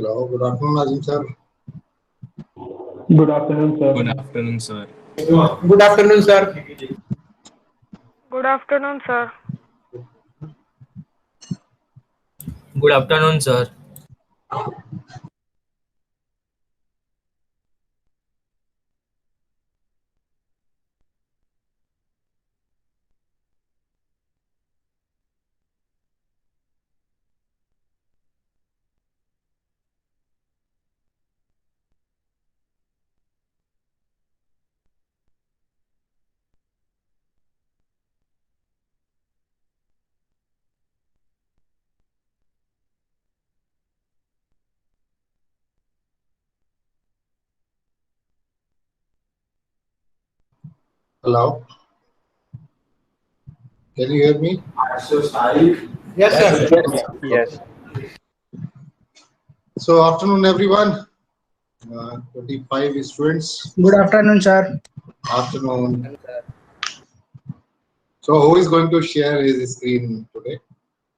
Hello, good afternoon, Azim sir. Good afternoon, Good sir. afternoon, sir. Good afternoon, sir. Good afternoon, sir. Good afternoon, sir. Hello, can you hear me? Yes, sir. Yes. So, afternoon, everyone. 25 students. Good afternoon, sir. Afternoon. So, who is going to share his screen today?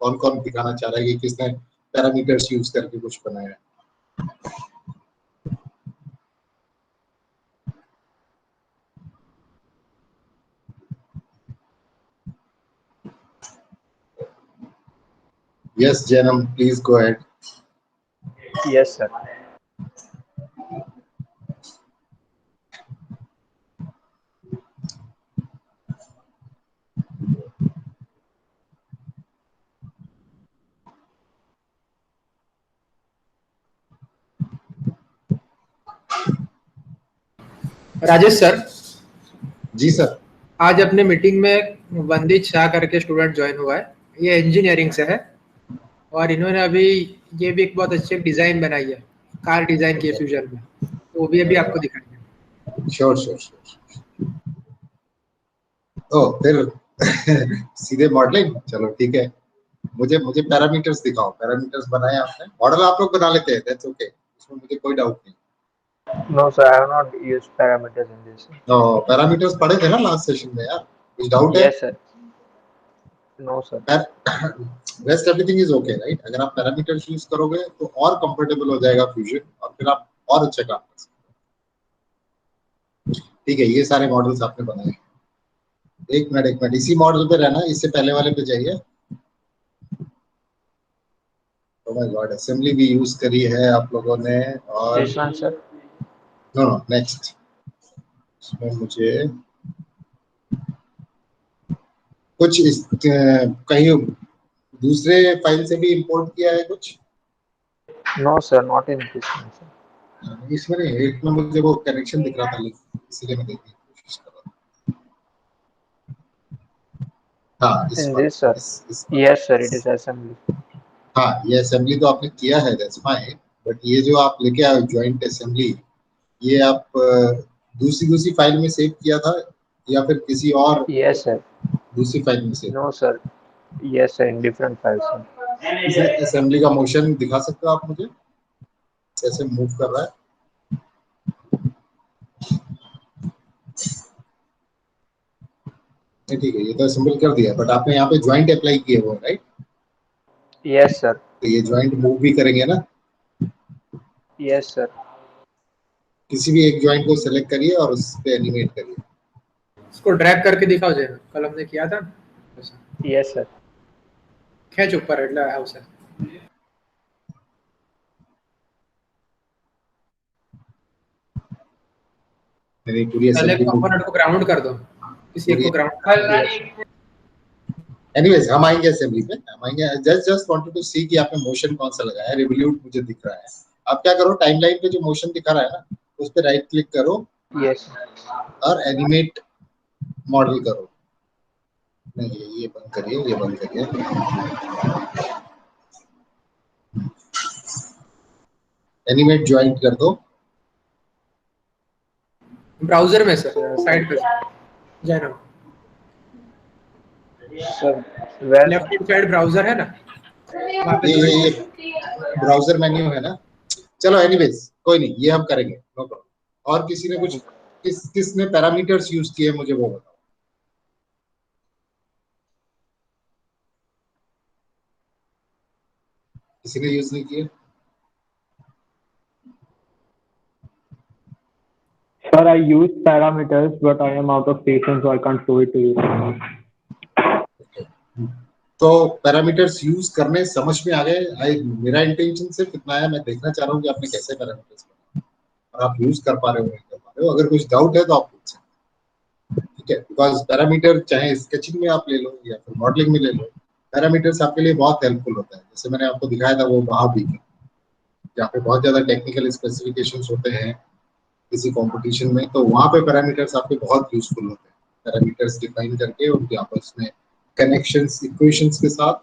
कौन कौन दिखाना चाह रहा है कि किसने parameters use करके कुछ बनाया है? Yes, Janam, please go ahead. Yes, sir. Rajesh sir, जी सर. आज अपने मीटिंग में वंदित शाह करके स्टूडेंट ज्वाइन हुआ है। ये इंजीनियरिंग से है और इन्होंने अभी ये भी एक बहुत अच्छी डिजाइन बनाई है, कार डिजाइन की है फ्यूचर में, तो वो भी अभी आपको दिखाएंगे। Sure sure sure. ओह, फिर सीधे मॉडलिंग. चलो ठीक है. मुझे मुझे पैरामीटर्स दिखाओ. पैरामीटर्स बनाए आपने? मॉडल आप लोग बना लेते हैं, दैट्स ओके. इसमें मुझे कोई डाउट नहीं. No, sir. I have not used parameters in this. तो पैरामीटर्स पढ़े थे ना लास्ट सेशन में यार. कुछ डाउट है? Yes, sir. No, sir. Rest everything is okay right. अगर आप पैरामीटर्स यूज करोगे तो और कंफर्टेबल हो जाएगा फ्यूजन और फिर आप और अच्छा काम कर सकते हैं. ठीक है, ये सारे मॉडल्स आपने बनाए. एक मिनट इसी मॉडल पे रहना. इससे पहले वाले पे जाइए. ओह माय गॉड, असेंबली भी यूज करी है आप लोगों ने. और This one, sir. No no next. इसमें मुझे कुछ कहीं दूसरे फाइल से भी इंपोर्ट किया है कुछ. No, sir. Not in this one, sir. इसमें नहीं. एक में मुझे वो कनेक्शन दिख रहा था, इसलिए मैं देखने की कोशिश कर रहा था. हाँ, इस In पर. this, sir. इस पर. Yes, sir. It is assembly. हाँ, ये असेंबली तो आपने किया है, दैट्स फाइन. बट ये जो आप लेके आए जॉइंट असेंबली, ये आप दूसरी फाइल में सेव किया था या फिर किसी और Yes, sir. दूसरी फाइल में save? No, sir. Yes, sir. In different files, sir. इसे असेंबली का मोशन दिखा सकते हो आप मुझे, कैसे मूव कर रहा है? ठीक है, ये तो असेंबल कर दिया, बट आपने यहाँ पे ज्वाइंट अप्लाई किए हुए राइट. Yes, sir. तो ये ज्वाइंट मूव भी करेंगे ना. Yes, sir. किसी भी एक ज्वाइंट को सिलेक्ट करिए और उस पे एनिमेट करिए. इसको ड्रैग करके दिखाओ जरा, कल हमने किया था ऐसा। Yes, sir. खींच ऊपर એટલે આવશે. मेरी पूरी पहले असेंबली मूव. कंपोनेंट को ग्राउंड कर दो, किसी एक को ग्राउंड कर दो. एनीवेज, हम आएंगे असेंबली पे. हम आएंगे. जस्ट वांटेड टू सी कि आपने मोशन कौन सा लगाया है. रिवोल्यूट मुझे दिख रहा है. आप क्या करो, टाइमलाइन पे जो मोशन दिखा रहा है ना, उस पे राइट क्लिक करो Yes. और एनिमेट मॉडल करो. नहीं, ये बंद करिए, ये बंद करिए. एनिमेट ज्वाइंट कर दो. ब्राउजर में सर, साइड पे जाना. Sir. Where, left sir? Hand side browser है ना, वहाँ पे ये join. ब्राउजर मेन्यू है ना. चलो एनीवेज, कोई नहीं, ये हम करेंगे, नो प्रॉब्लम. और किसी ने कुछ, किसने पैरामीटर्स यूज किए मुझे वो बताओ. किसी ने यूज नहीं किए? Sir, I use parameters, but I am out of patience, so I can't show it to you. तो पैरामीटर्स यूज करने समझ में आ गए। मेरा इंटेंशन सिर्फ इतना है, मैं देखना चाह रहा हूँ कि आपने कैसे पैरामीटर्स और आप यूज कर पा रहे हो नहीं कर पा रहे हो। अगर कुछ डाउट है तो आप पूछ सकते हैं, ठीक है। बिकॉज पैरामीटर चाहे स्केचिंग में आप ले लो या फिर मॉडलिंग में ले लो, पैरामीटर्स आपके लिए बहुत हेल्पफुल होता है। जैसे मैंने आपको दिखाया था वो महाबीक, जहाँ पे बहुत ज्यादा टेक्निकल स्पेसिफिकेशंस होते हैं किसी कंपटीशन में, तो वहाँ पे पैरामीटर्स आपके बहुत यूजफुल होते हैं। पैरामीटर्स डिफाइन करके उनके आपस में कनेक्शंस इक्वेशंस के साथ,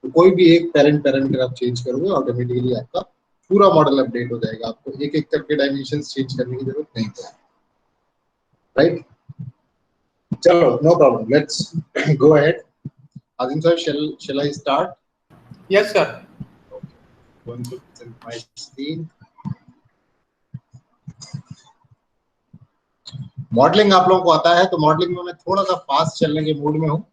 तो कोई भी एक पैरामीटर आप चेंज करोगे ऑटोमेटिकली आपका पूरा मॉडल अपडेट हो जाएगा। आपको एक एक करके डायमेंशंस चेंज करने की जरूरत नहीं पड़ेगी, राइट। चलो, no problem, let's go ahead. Azim sir, shall I start? Yes sir. Okay. Going to present my screen. Modelling आप लोगों को आता है, तो मॉडलिंग में मैं थोड़ा सा फास्ट चलने के मूड में हूँ।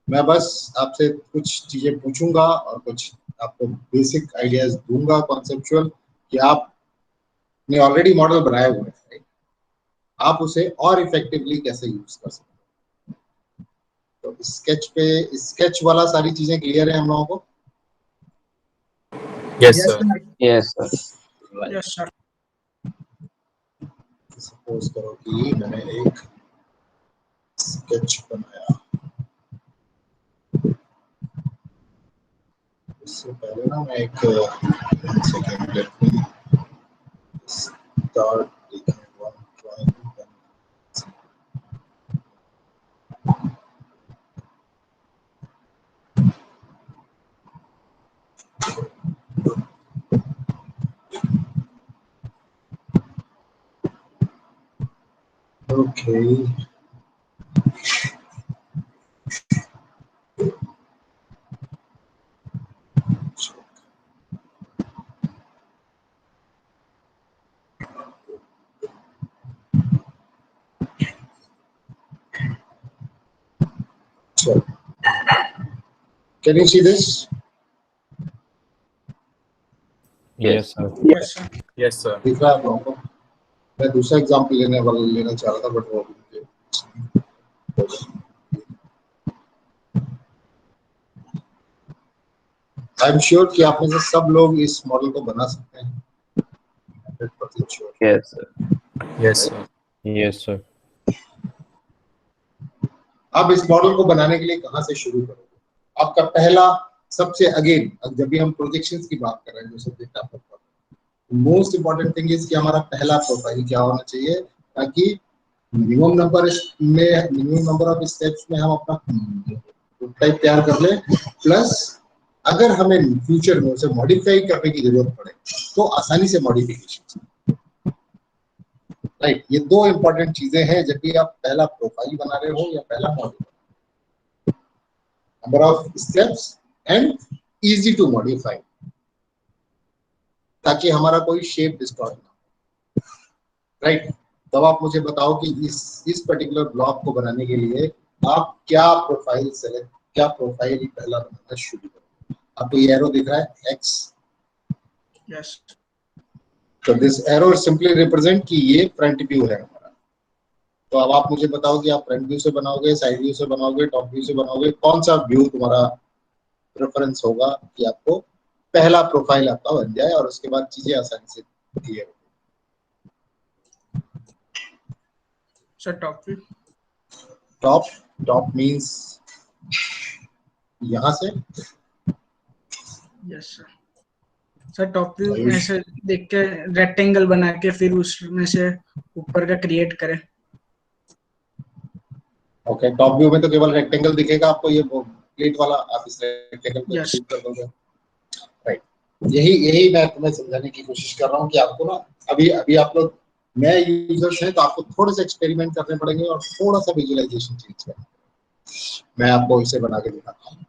मैं बस आपसे कुछ चीजें पूछूंगा और कुछ आपको बेसिक आइडियाज दूंगा कॉन्सेप्चुअल, कि आपने ऑलरेडी मॉडल बनाए हुए हैं, राइट? आप उसे और इफेक्टिवली कैसे यूज कर सकते हैं। तो स्केच वाला सारी चीजें क्लियर है हम लोगों को? Yes, sir. Yes, sir. Yes, sir. Suppose करो कि मैंने एक स्केच बनाया। इससे पहले ना मैं एक second let me start taking one drawing. Okay. So, can you see this? Yes, sir. Yes, sir. Yes, sir. दिख रहा है आप लोगों को? मैं दूसरा एग्जांपल लेना चाह रहा था, बट वो आई एम श्योर कि आप में से सब लोग इस मॉडल को बना सकते हैं। 100% sure. Yes, sir. Yes, sir. Yes, sir. अब इस मॉडल को बनाने के लिए कहाँ से शुरू करोगे? आपका पहला सबसे अगेन, जब भी हम प्रोजेक्शंस की बात कर रहे हैं, जो सब्जेक्ट आप पढ़ रहे हैं, मोस्ट इंपॉर्टेंट थिंग इज कि हमारा पहला प्रोफाइल क्या होना चाहिए, ताकि मिनिमम नंबर ऑफ स्टेप्स में हम अपना प्रोटोटाइप तैयार कर लें, प्लस अगर हमें फ्यूचर में उसे मॉडिफाई करने की जरूरत पड़े तो आसानी से मॉडिफिकेशन, राइट। ये दो इंपॉर्टेंट चीजें हैं जब भी आप पहला प्रोफाइल बना रहे हो या पहला model, number of steps and easy to modify, ताकि हमारा कोई शेप डिस्टॉर्ट ना हो, राइट। तब आप मुझे बताओ कि इस पर्टिकुलर ब्लॉक को बनाने के लिए आप क्या प्रोफाइल पहला बनाना शुरू करोगे। आपको ये एरो दिख रहा है एक्स? Yes. तो दिस एरो सिंपली रिप्रेजेंट कि ये फ्रंट व्यू है हमारा। तो अब आप मुझे बताओ कि आप फ्रंट व्यू से बनाओगे, साइड व्यू से बनाओगे, टॉप व्यू से बनाओगे, कौन सा व्यू तुम्हारा प्रेफरेंस होगा कि आपको पहला प्रोफाइल आपका बन जाए और उसके बाद चीजें आसानी से क्लियर हो। Sir, top view. Top means यहाँ से? Yes, sir. Sir top view में से देख के रेक्टेंगल बना के फिर उसमें से ऊपर का क्रिएट करें। ओके, टॉप व्यू में तो केवल रेक्टेंगल दिखेगा आपको, ये प्लेट वाला, आप इस रेक्टेंगल को Yes. क्लिक कर दोगे, राइट। यही मैं तुम्हें समझाने की कोशिश कर रहा हूँ कि आपको ना अभी आप लोग नए यूजर्स हैं, तो आपको थोड़े से एक्सपेरिमेंट करने पड़ेंगे और थोड़ा सा विजुअलाइजेशन चेंज करना। मैं आपको इसे बना के दिखाता हूँ।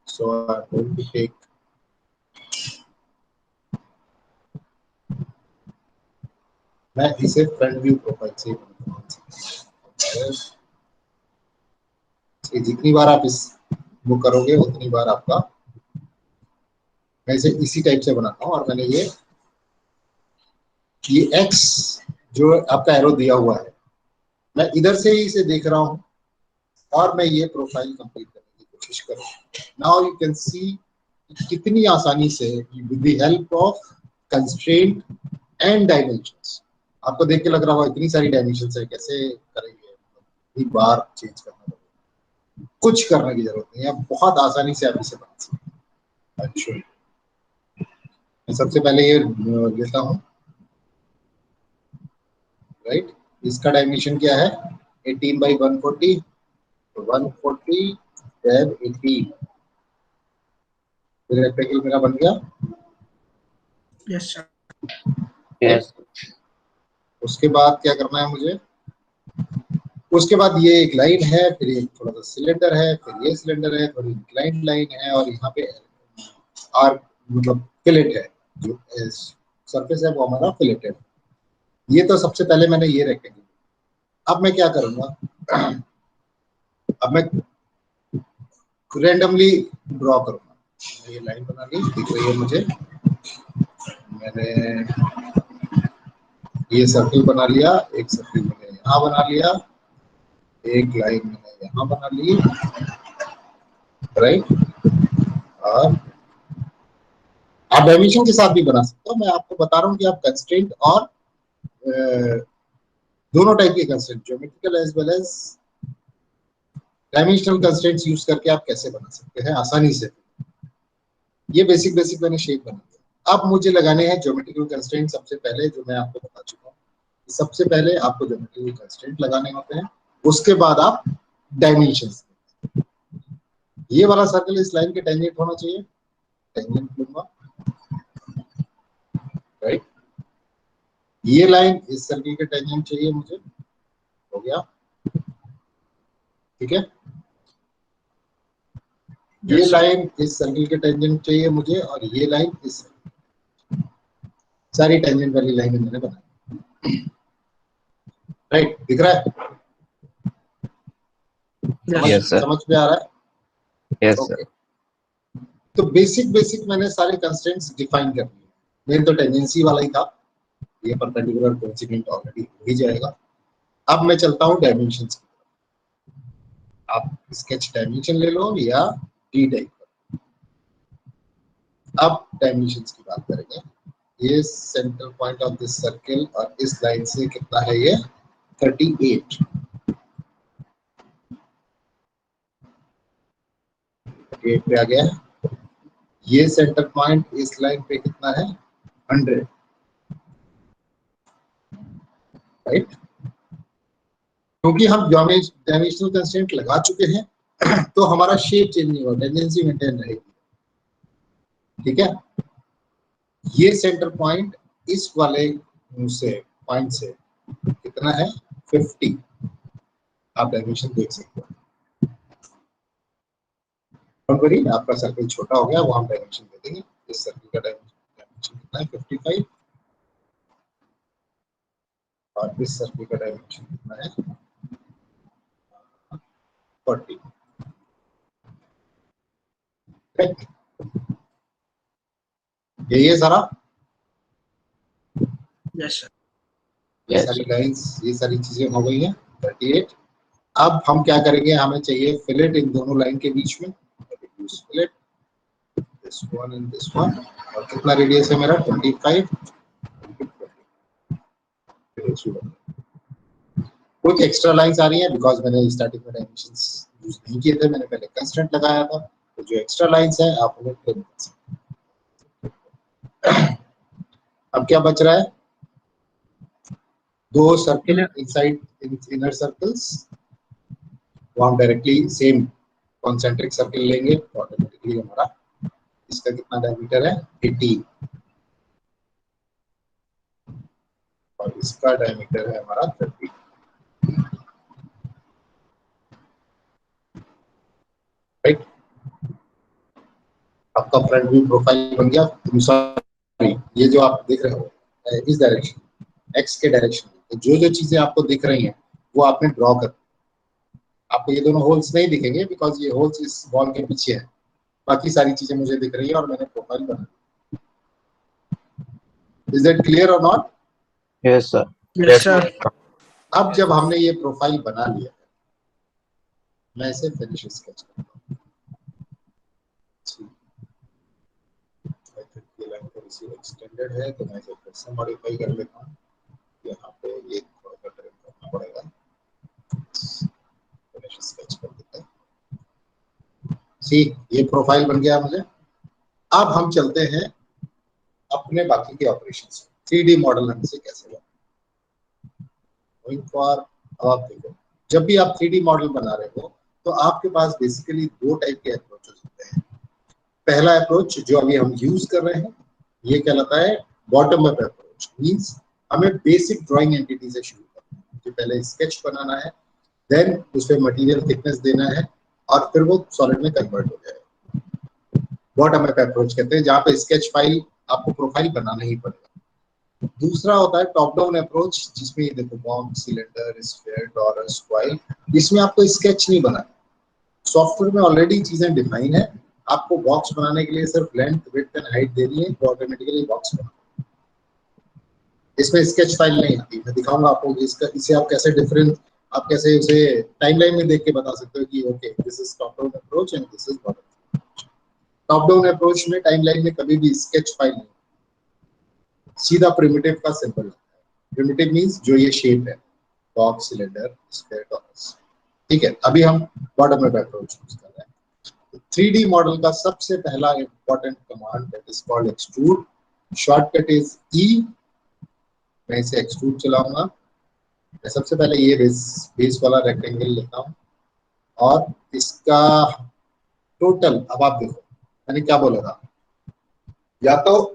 So I am going to take, मैं इसे फ्रंट व्यू प्रोफाइल से बनाऊंगा। जितनी बार आप इस वो करोगे उतनी बार आपका, मैं इसे इसी टाइप से बनाता हूँ। और मैंने ये एक्स जो आपका एरो दिया हुआ है, मैं इधर से ही इसे देख रहा हूँ और मैं ये प्रोफाइल कंप्लीट करने की कोशिश करूँ। नाउ यू कैन सी कितनी आसानी से with the help of constraint and dimensions, आपको देख के लग रहा होगा इतनी सारी डायमेंशंस है, कैसे करेंगे, एक बार चेंज करना पड़ेगा, कुछ करने की जरूरत नहीं है, बहुत आसानी से आप इसे बना सकते हैं। अच्छा, मैं सबसे पहले ये लेता हूँ, राइट। इसका डायमेंशन क्या है, 18 by 140, 140 tab 18, रेक्टेंगल मेरा बन गया। Yes sir. Yes. उसके बाद क्या करना है मुझे, उसके बाद ये एक लाइन है, फिर ये थोड़ा सा सिलेंडर है, फिर ये सिलेंडर है, थोड़ी इंक्लाइंड लाइन है, और यहाँ पे आर्क मतलब फिलेट है, जो सरफेस है वो हमारा फिलेटेड। ये तो सबसे पहले मैंने ये रेक्टेंगल, अब मैं क्या करूंगा, अब मैं रैंडमली ड्रॉ करूंगा। ये लाइन बना ली, दिख रही है मुझे, मैंने ये सर्कल बना लिया, एक सर्कल मैंने यहाँ बना लिया, एक लाइन मैंने यहाँ बना ली, राइट। और आप डायमेंशन के साथ भी बना सकते हो, मैं आपको बता रहा हूँ कि आप कंस्ट्रेंट और दोनों टाइप के constraint, geometrical as well as dimensional constraints use करके आप कैसे बना सकते हैं आसानी से। ये बेसिक मैंने शेप बना दिया। अब मुझे लगाने हैं ज्योमेट्रिकल कंस्ट्रेंट। सबसे पहले जो मैं आपको बता चुका हूँ, सबसे पहले आपको ज्योमेट्रिकल कंस्ट्रेंट लगाने होते हैं, उसके बाद आप डायमेंशंस। ये वाला सर्कल इस लाइन के टेंजेंट होना चाहिए, टेंजेंट लूंगा, राइट। ये लाइन इस सर्कल के टेंजेंट चाहिए मुझे, हो गया, ठीक है। ये लाइन इस सर्कल के टेंजेंट चाहिए मुझे, और ये लाइन इस, सारी टेंजेंट वाली लाइन मैंने बनाई, राइट। दिख रहा है? Yes, sir. समझ में आ रहा है? Yes, Okay. sir. तो बेसिक मैंने सारे कंस्ट्रेंट्स डिफाइन कर दिए। मेन तो टेंजेंसी वाला ही था, ये परपेंडिकुलर कोइंसिडेंट ऑलरेडी हो ही जाएगा। अब मैं चलता हूँ डायमेंशंस की तरफ। आप स्केच डायमेंशन ले लो या डी टाइप। अब डायमेंशंस की बात करेंगे। ये centre point of this circle और इस लाइन से कितना है, ये 38 पे आ गया। ये सेंटर पॉइंट इस लाइन पे कितना है, 100, राइट। क्योंकि हम डायमेंशनल कंस्ट्रेंट लगा चुके हैं तो हमारा शेप चेंज नहीं होगा, टेंडेंसी मेंटेन रहेगी, ठीक है। ये सेंटर पॉइंट इस वाले से पॉइंट से कितना है, 50। आप डायमेंशन देख सकते हो। आपका सर्कल छोटा हो गया, वो हम डायमेंशन दे देंगे। इस सर्कल का डायमेंशन कितना है, 55, और इस सर्कल का डायमेंशन कितना है, 40। यही है सारा। Yes sir. ये सारी लाइंस, ये सारी चीजें हो गई हैं, 38। अब हम क्या करेंगे, हमें चाहिए फिलेट इन दोनों लाइन के बीच में, fillet this one and this one. और कितना रेडियस है मेरा, 25। कुछ एक्स्ट्रा लाइंस आ रही हैं बिकॉज मैंने स्टार्टिंग में डायमेंशंस यूज नहीं किए थे, मैंने पहले कंस्ट्रेंट लगाया था। तो जो एक्स्ट्रा लाइंस हैं आप उन्हें फिल कर सकते हैं। अब क्या बच रहा है, दो सर्कल इनसाइड इनर सर्कल्स, वो हम डायरेक्टली सेम कॉन्सेंट्रिक सर्कल लेंगे तो ऑटोमेटिकली हमारा इसका कितना डायमीटर है, 18, और इसका डायमीटर है हमारा 30, राइट। आपका फ्रंट व्यू प्रोफाइल बन गया। सॉरी, ये जो आप देख रहे हो इस डायरेक्शन, एक्स के डायरेक्शन, तो जो चीजें आपको दिख रही हैं वो आपने ड्रॉ कर, आपको ये दोनों होल्स नहीं दिखेंगे बिकॉज ये होल्स इस वॉल के पीछे है, बाकी सारी चीजें मुझे दिख रही है और मैंने प्रोफाइल बना। इज दैट क्लियर और not? Yes, sir. Yes sir. अब जब हमने ये प्रोफाइल बना लिया, मैं इसे फिनिश स्केच करता हूँ। ये लाइन थोड़ी सी एक्सटेंडेड है तो मैं इसे फिर से मॉडिफाई कर लेता हूँ। यहाँ पे ये थोड़ा सा ट्रिम करना पड़ेगा। फिनिश स्केच कर देते हैं। ठीक, ये प्रोफाइल बन गया मुझे। अब हम चलते हैं अपने बाकी के ऑपरेशंस। 3D मॉडल हमसे कैसे बना। गोइंग फॉर, अब आप देखो, जब भी आप 3D मॉडल बना रहे हो तो आपके पास बेसिकली दो टाइप के अप्रोचेस होते हैं। पहला अप्रोच जो अभी हम यूज कर रहे हैं ये कहलाता है बॉटम अप अप्रोच। मींस हमें बेसिक ड्राइंग एंटिटी से शुरू करना है। जो पहले स्केच बनाना है, देन उस पे मटेरियल थिकनेस देना है और फिर वो सॉलिड में कन्वर्ट हो जाएगा। बॉटम अप अप्रोच कहते हैं, जहाँ पे स्केच फाइल आपको प्रोफाइल बनाना ही पड़ेगा। दूसरा होता है टॉप डाउन अप्रोच, जिसमें ये देखो box, cylinder, sphere, taurus, coil, इसमें आपको स्केच नहीं बनाना। सॉफ्टवेयर में ऑलरेडी चीजें डिफाइन है, आपको बॉक्स बनाने के लिए सिर्फ लेंथ, विड्थ एंड हाइट देनी है तो ऑटोमेटिकली बॉक्स बना। इसमें स्केच फाइल नहीं आती। मैं दिखाऊंगा आपको कि इसका इसे आप कैसे डिफरेंट, आप कैसे उसे टाइमलाइन में देख के बता सकते हो कि okay this is top down approach and this is bottom. Top down approach में टाइमलाइन में कभी भी स्केच फाइल नहीं, सीधा प्रिमिटिव का सिंबल लगता है। प्रिमिटिव मींस जो ये शेप है, बॉक्स, सिलेंडर, स्फीयर, टॉरस। ठीक है, अभी हम बॉटम अप अप्रोच यूज कर रहे हैं। 3D मॉडल का सबसे पहला important command that is called extrude. Shortcut is E. मैं इसे एक्सट्रूड चलाऊंगा। मैं सबसे पहले ये बेस वाला रेक्टेंगल लेता हूँ और इसका टोटल, अब आप देखो मैंने क्या बोला था, या तो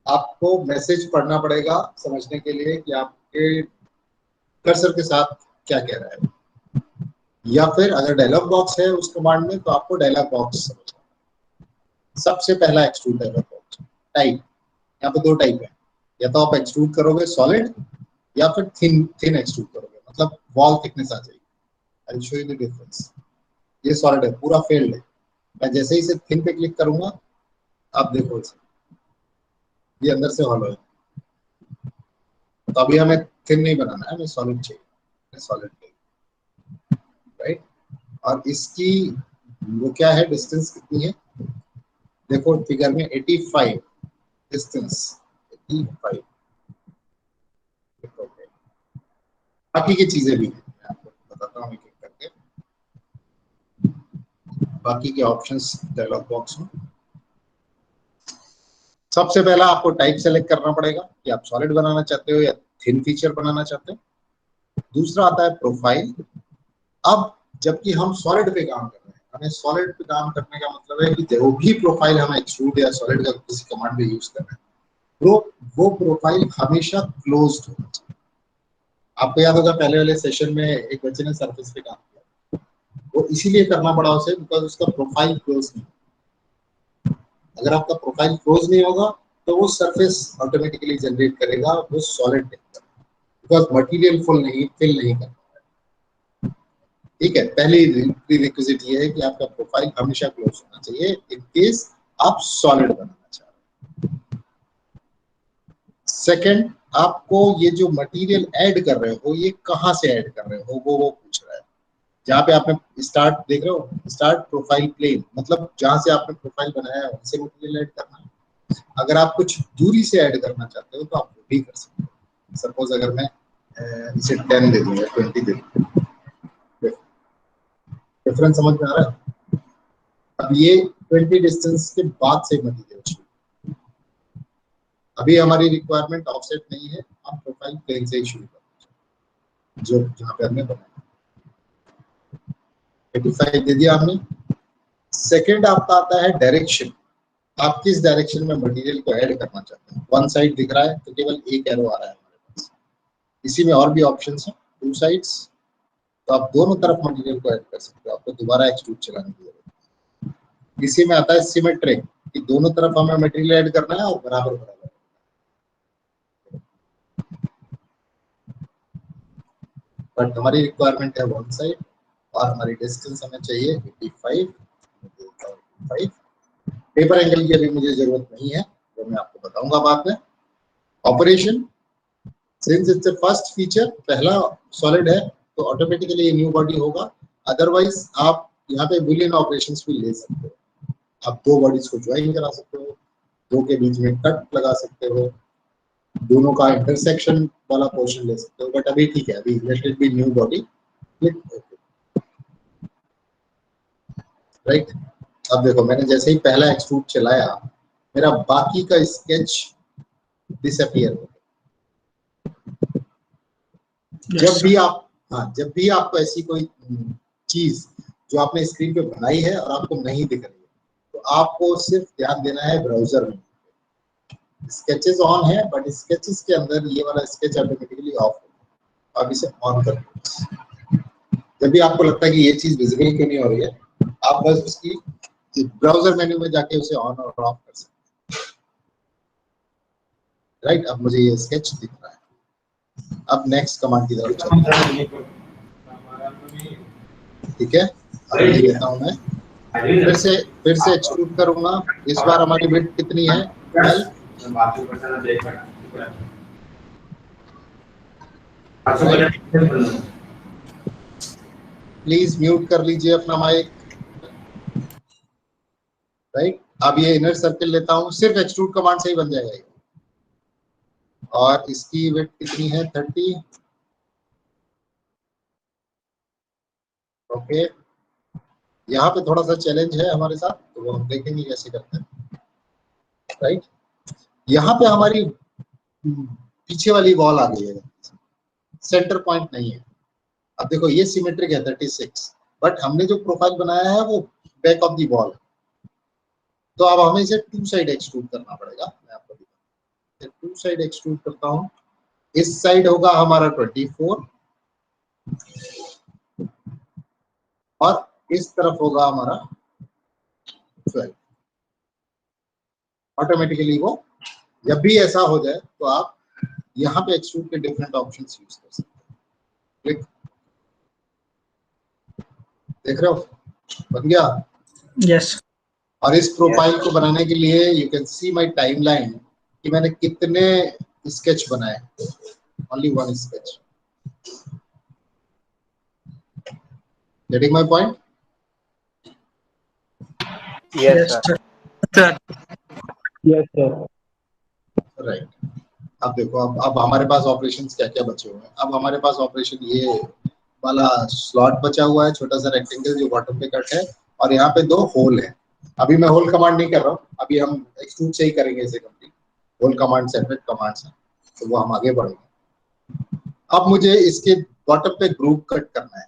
आपको मैसेज पढ़ना पड़ेगा समझने के लिए कि आपके कर्सर के साथ क्या कह रहा है, या फिर अगर डायलॉग बॉक्स है उस कमांड में तो आपको डायलॉग बॉक्स समझना। सबसे पहला एक्सट्रूड डायलॉग बॉक्स टाइप, यहाँ पे दो टाइप है, या तो आप एक्सट्रूड करोगे सॉलिड या फिर थिन एक्सट्रूड करोगे, मतलब वॉल थिकनेस आ जाएगी। I will show you the difference. ये सॉलिड है, पूरा फेल्ड है। मैं जैसे ही इसे थिन पे क्लिक करूंगा, आप देखो इसे, ये अंदर से हॉलो है। तो अभी हमें थिन नहीं बनाना है, हमें सॉलिड चाहिए, सॉलिड चाहिए, राइट। और इसकी वो क्या है, डिस्टेंस कितनी है देखो फिगर में, 85 डिस्टेंस, 85। बाकी की चीजें भी हैं, मैं आपको बताता हूँ एक एक करके। बाकी के ऑप्शंस डायलॉग बॉक्स में सबसे पहला आपको टाइप सेलेक्ट करना पड़ेगा कि आप सॉलिड बनाना चाहते हो या थिन फीचर बनाना चाहते हो। दूसरा आता है प्रोफाइल। अब जबकि हम सॉलिड पे काम कर रहे हैं, हमें सॉलिड पे काम करने का मतलब है कि जो भी प्रोफाइल हम एक्सट्रूड या सॉलिड का किसी कमांड में यूज कर रहे हैं वो प्रोफाइल हमेशा क्लोज्ड होना चाहिए। आपको याद होगा पहले वाले सेशन में एक बच्चे ने सरफेस पे काम किया, वो इसीलिए करना पड़ा उसे बिकॉज उसका प्रोफाइल क्लोज नहीं। अगर आपका प्रोफाइल क्लोज नहीं होगा तो वो सरफेस ऑटोमेटिकली जनरेट करेगा, वो सॉलिड बिकॉज मटेरियल फिल नहीं करता। ठीक है, पहली प्रीरिक्विजिट ये है कि आपका प्रोफाइल हमेशा क्लोज होना चाहिए इन केस आप सॉलिड बनाना चाह रहे हैं। सेकंड, आपको ये जो मटेरियल ऐड कर रहे हो ये कहाँ से ऐड कर रहे हो वो पूछ रहा है। जहाँ पे आपने स्टार्ट देख रहे हो, स्टार्ट प्रोफाइल प्लेन, मतलब जहां से आपने प्रोफाइल बनाया है वहां से मटेरियल ऐड करना है। अगर आप कुछ दूरी से ऐड करना चाहते हो तो आप वो भी कर सकते हो। सपोज अगर मैं इसे 10 दे दूंगा, 20 दे दूंगा, डिफरेंस समझ में आ रहा है। अब ये 20 डिस्टेंस के बाद से मटेरियल शुरू, अभी हमारी रिक्वायरमेंट ऑफसेट नहीं है, हम प्रोफाइल प्लेन से ही शुरू करते हैं जो जहाँ पे हमने बनाया। 85 दे दिया हमने। सेकंड आपका आता है डायरेक्शन। आप किस डायरेक्शन में मटेरियल को ऐड करना चाहते हैं। वन साइड दिख रहा है तो केवल एक एरो आ रहा है हमारे पास। इसी में और भी ऑप्शंस हैं, टू साइड्स, तो आप दोनों तरफ मटेरियल को ऐड कर सकते हो, आपको दोबारा एक्सट्रूड चलाने की जरूरत है। इसी में आता है सिमेट्रिक, कि दोनों तरफ हमें मटेरियल ऐड करना है और बराबर बराबर। बट हमारी रिक्वायरमेंट है वन साइड और हमारी डिस्टेंस हमें चाहिए 85। पेपर एंगल की अभी मुझे जरूरत नहीं है, वो मैं आपको बताऊंगा बाद में। Operation since it's first feature, पहला सॉलिड है, तो ऑटोमेटिकली ये न्यू बॉडी होगा। अदरवाइज आप यहाँ पे बुलियन ऑपरेशंस भी ले सकते हो, आप दो बॉडीज को ज्वाइन करा सकते हो, दो के बीच में कट लगा सकते हो, दोनों का इंटरसेक्शन वाला पोर्शन ले सकते हो। बट अभी ठीक है, अभी let it be new body, right. अब देखो मैंने जैसे ही पहला एक्सट्रूड चलाया, मेरा बाकी का स्केच डिसअपीयर हो गया। जब भी आपको ऐसी कोई चीज जो आपने स्क्रीन पे बनाई है और आपको नहीं दिख रही है, तो आपको सिर्फ ध्यान देना है ब्राउजर में स्केचेस ऑन है, बट स्केचेस के अंदर ये वाला स्केच ऑटोमेटिकली ऑफ होगा। आप इसे ऑन कर दो। जब भी आपको लगता है कि ये चीज विजिबल क्यों नहीं हो रही है, आप बस उसकी ब्राउजर मेन्यू में जाके उसे ऑन और ऑफ कर सकते हैं, राइट। अब मुझे ये स्केच दिख रहा है। अब नेक्स्ट कमांड की तरफ चलते हैं, ठीक है। अब ये लेता हूं मैं, फिर से एक्सट्रूड करूंगा। इस बार हमारी विड्थ कितनी है? 12। प्लीज म्यूट कर लीजिए अपना माइक, राइट। अब ये इनर सर्कल लेता हूँ, सिर्फ एक्सट्रूड कमांड से ही बन जाएगा ये। और इसकी विड्थ कितनी है? 30। ओके, यहाँ पे थोड़ा सा चैलेंज है हमारे साथ, तो वो हम देखेंगे कैसे करते हैं, राइट। यहाँ पे हमारी पीछे वाली वॉल आ गई है, सेंटर पॉइंट नहीं है। अब देखो ये सिमेट्रिक है 36, बट हमने जो प्रोफाइल बनाया है वो बैक ऑफ दी वॉल है, तो अब हमें इसे टू साइड एक्सट्रूड करना पड़ेगा। मैं आपको दिखाता हूं, टू साइड एक्सट्रूड करता हूँ। इस साइड होगा हमारा 24 और इस तरफ होगा हमारा 12। ऑटोमेटिकली वो जब भी ऐसा हो जाए तो आप यहाँ पे एक्सट्रूड के डिफरेंट ऑप्शंस यूज कर सकते हैं। क्लिक, देख रहे हो बन गया? यस। और इस प्रोफाइल को बनाने के लिए you can see my timeline कि मैंने कितने स्केच बनाए। Only one sketch. Getting my point? Yes, sir. Yes sir. Right. अब देखो, अब हमारे पास ऑपरेशंस क्या क्या बचे हुए हैं। अब हमारे पास ऑपरेशन ये वाला स्लॉट बचा हुआ है, छोटा सा रेक्टेंगल जो बॉटम पे कट है, और यहाँ पे दो होल है। अभी मैं होल कमांड नहीं कर रहा हूँ, अभी हम एक्सट्रूड से ही करेंगे इसे कंप्लीट। होल कमांड सेपरेट कमांड्स है, तो वो हम आगे बढ़ेंगे। अब मुझे इसके बॉटम पे ग्रुप कट करना है,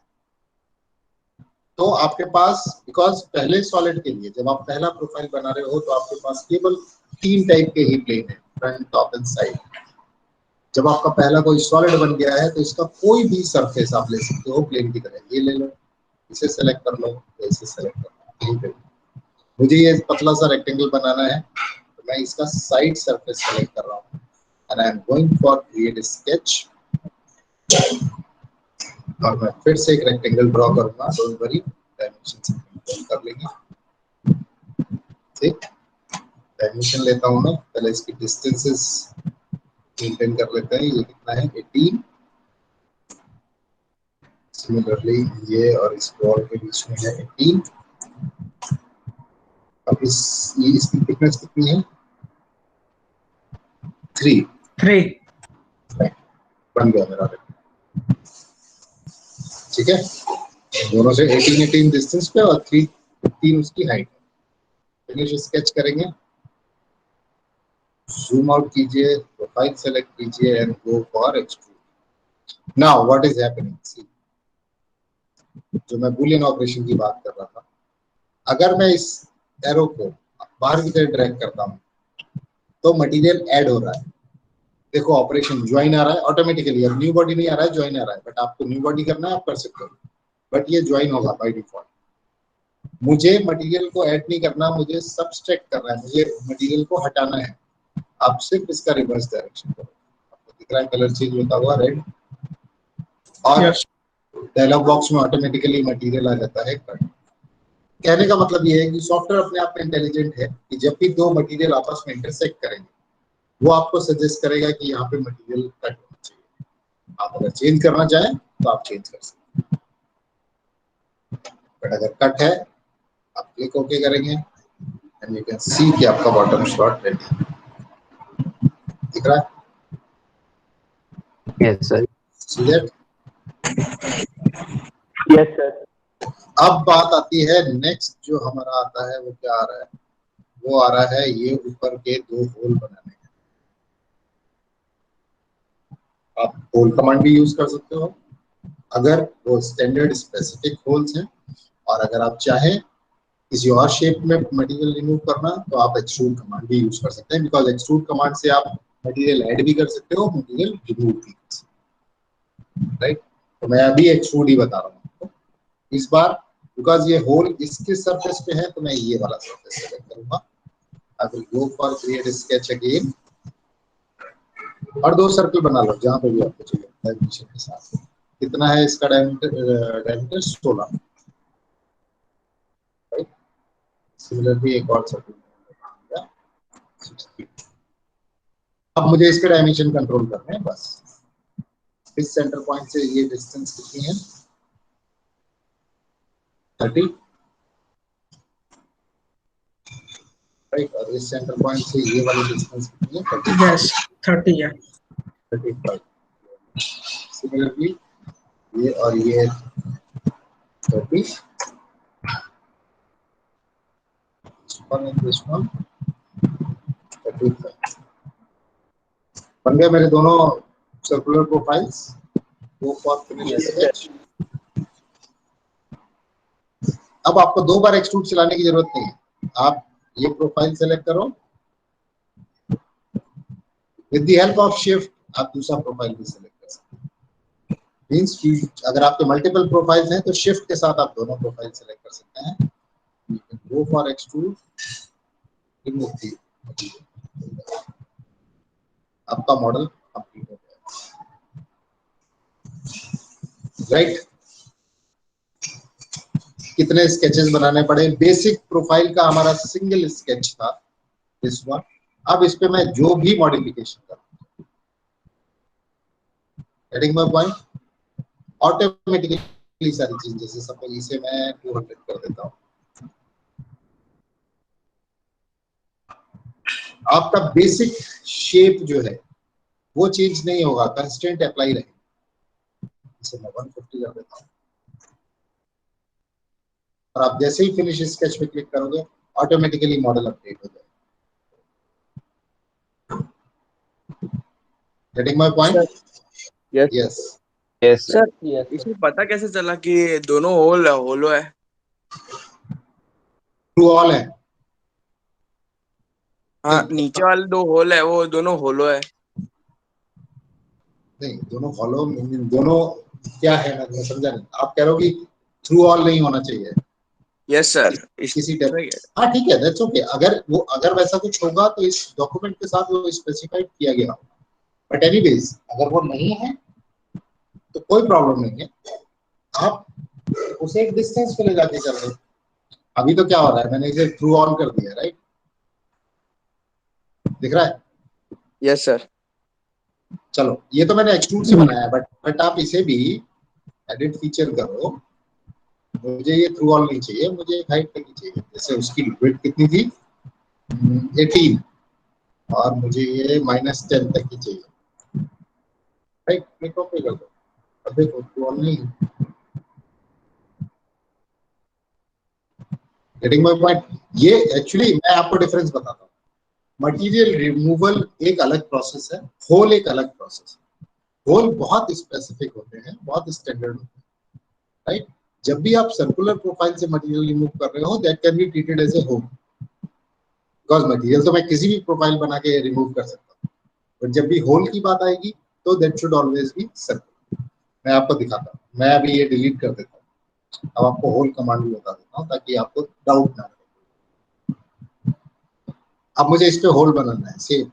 तो आपके पास, बिकॉज पहले सॉलिड के लिए जब आप पहला प्रोफाइल बना रहे हो तो आपके पास केवल 3 टाइप के ही प्लेन है, फ्रंट, टॉप एंड साइड। जब आपका पहला कोई सॉलिड बन गया है तो इसका कोई भी सरफेस आप ले सकते हो प्लेन की तरह। ये ले लो, इसे सेलेक्ट कर लो, इसे सेलेक्ट कर लो। मुझे ये पतला सा रेक्टेंगल बनाना है, तो मैं इसका साइड सरफेस सेलेक्ट कर रहा हूँ and I am going for create sketch. और मैं फिर से एक रेक्टेंगल ड्रॉ करूंगा, डोंट वरी, डायमेंशन से कंट्रोल कर लेंगे। ठीक, डायमेंशन लेता हूं मैं, पहले इसकी डिस्टेंसेस मेंटेन कर लेते हैं। ये कितना है? 18। सिमिलरली ये और इस वॉल के बीच में है 18। अब इसकी थिकनेस कितनी है? 3 बन गया मेरा। ठीक है, दोनों से 18 डिस्टेंस पे और 3 उसकी हाइट है। फिनिश स्केच करेंगे, जूम आउट कीजिए, प्रोफाइल सेलेक्ट कीजिए and go for extrude. Now what is happening, see, जो मैं बुलियन ऑपरेशन की बात कर रहा था, अगर मैं इस एरो को बाहर की तरफ ड्रैग करता हूं तो मटेरियल ऐड हो रहा है। देखो ऑपरेशन ज्वाइन आ रहा है ऑटोमेटिकली। अब न्यू बॉडी नहीं आ रहा है, ज्वाइन आ रहा है। बट आपको न्यू बॉडी करना है, आप कर सकते हो, बट ये ज्वाइन होगा बाय डिफॉल्ट। मुझे मटेरियल को ऐड नहीं करना, मुझे सब्सट्रैक्ट करना है, मुझे मटेरियल को हटाना है। आप सिर्फ इसका रिवर्स डायरेक्शन करो, आपको दिख रहा है कलर चेंज होता हुआ रेड, और डायलॉग बॉक्स में ऑटोमेटिकली मटेरियल आ जाता है कट। कहने का मतलब ये है कि सॉफ्टवेयर अपने आप में इंटेलिजेंट है कि जब भी दो मटेरियल आपस में इंटरसेक्ट करेंगे वो आपको सजेस्ट करेगा कि यहाँ पे मटेरियल कट होना चाहिए। आप अगर चेंज करना चाहें तो आप चेंज कर सकते हैं, बट अगर कट है आप क्लिक ओके करेंगे एंड यू कैन सी कि आपका बॉटम शॉट रेडी दिख रहा है। Yes, sir. See that? Yes, sir. अब बात आती है नेक्स्ट, जो हमारा आता है वो क्या आ रहा है, वो आ रहा है ये ऊपर के 2 होल बनाने का। आप होल कमांड भी यूज कर सकते हो अगर वो स्टैंडर्ड स्पेसिफिक होल्स हैं, और अगर आप चाहें किसी और शेप में मटेरियल रिमूव करना तो आप एक्सट्रूड कमांड भी यूज कर सकते हैं, बिकॉज एक्सट्रूड कमांड से आप मटेरियल ऐड भी कर सकते हो, मटेरियल रिमूव भी कर सकते हो, राइट। तो मैं अभी एक्सट्रूड ही बता रहा हूँ आपको इस बार, बिकॉज ये होल इसके सरफेस पे है तो मैं ये वाला सरफेस सेलेक्ट करूंगा। I will go for create sketch again और 2 सर्कल बना लो जहां पे भी आपको चाहिए डायमेंशन के साथ। कितना है इसका डायमीटर 16, राइट। सिमिलरली एक और सर्कल बना 60। अब मुझे इसके डायमेंशन कंट्रोल करने हैं बस। इस सेंटर पॉइंट से ये डिस्टेंस कितनी है 30, राइट। और इस सेंटर पॉइंट से ये वाली डिस्टेंस कितनी है 30। यस 30 है 35। सिमिलरली ये और ये 30, this one 35। बन गए मेरे दोनों circular profiles. Go for finish sketch. अब आपको 2 बार एक्सट्रूड चलाने की जरूरत नहीं है, आप ये प्रोफाइल सेलेक्ट करो, with the help of shift आप दूसरा प्रोफाइल भी सेलेक्ट कर सकते हैं। मींस अगर आपके मल्टीपल प्रोफाइल्स हैं तो शिफ्ट के साथ आप दोनों प्रोफाइल सेलेक्ट कर सकते हैं। You can go for extrude, remove the आपका मॉडल कंप्लीट हो गया, राइट। कितने स्केचेस बनाने पड़े? बेसिक प्रोफाइल का हमारा सिंगल स्केच था दिस वन। अब इस पे मैं जो भी मॉडिफिकेशन करूं, गेटिंग माय पॉइंट, ऑटोमेटिकली सारी चीज, जैसे सपोज इसे मैं 200 कर देता हूं, आपका बेसिक शेप जो है वो चेंज नहीं होगा, कंस्टेंट अप्लाई रहेगा। इसे मैं 150 कर देता हूं और आप जैसे ही फिनिश स्केच पे क्लिक करोगे ऑटोमेटिकली मॉडल अपडेट हो जाएगा। Getting my point? Yes. Yes Yes, sir. Sir Yes, sir. इसमें पता कैसे चला कि दोनों होल होलो है? ट्रू ऑल है। हाँ, नीचे वाले 2 होल है वो दोनों होलो है। नहीं, दोनों हॉलो, दोनों क्या है मैं समझा नहीं। आप कह रहे हो कि थ्रू ऑल नहीं होना चाहिए? Yes sir. किसी टाइप, हाँ ठीक है, दैट्स ओके। अगर वैसा कुछ होगा तो इस डॉक्यूमेंट के साथ वो स्पेसिफाइड किया गया होगा, बट एनीवेज अगर वो नहीं है तो कोई प्रॉब्लम नहीं है, आप उसे एक डिस्टेंस पे ले जाके कर रहे। अभी तो क्या हो रहा है, मैंने इसे थ्रू ऑल कर दिया, राइट, दिख रहा है? Yes sir. चलो ये तो मैंने एक्सट्रूड से बनाया, बट आप इसे भी एडिट फीचर करो। मुझे ये थ्रू ऑल नहीं चाहिए, मुझे एक हाइट तक ही चाहिए। जैसे उसकी विड्थ कितनी थी 18 और मुझे ये -10 तक ही चाहिए, राइट। क्लिक ओके कर दो। अब देखो थ्रू ऑल नहीं, गेटिंग माय पॉइंट? ये एक्चुअली मैं आपको डिफरेंस बताता हूँ। मटेरियल रिमूवल एक अलग प्रोसेस है, होल एक अलग प्रोसेस है। होल बहुत स्पेसिफिक होते हैं, बहुत स्टैंडर्ड होते हैं, राइट। जब भी आप सर्कुलर प्रोफाइल से मटेरियल रिमूव कर रहे हो that can be treated as a hole, because material तो मैं किसी भी प्रोफाइल बना के रिमूव कर सकता हूँ, बट जब भी होल की बात आएगी तो that should always be circular. मैं आपको दिखाता हूँ, मैं अभी ये डिलीट कर देता हूँ, अब आपको होल कमांड भी बता देता हूँ ताकि आपको डाउट ना रहे। अब मुझे इस पे होल बनाना है, सेम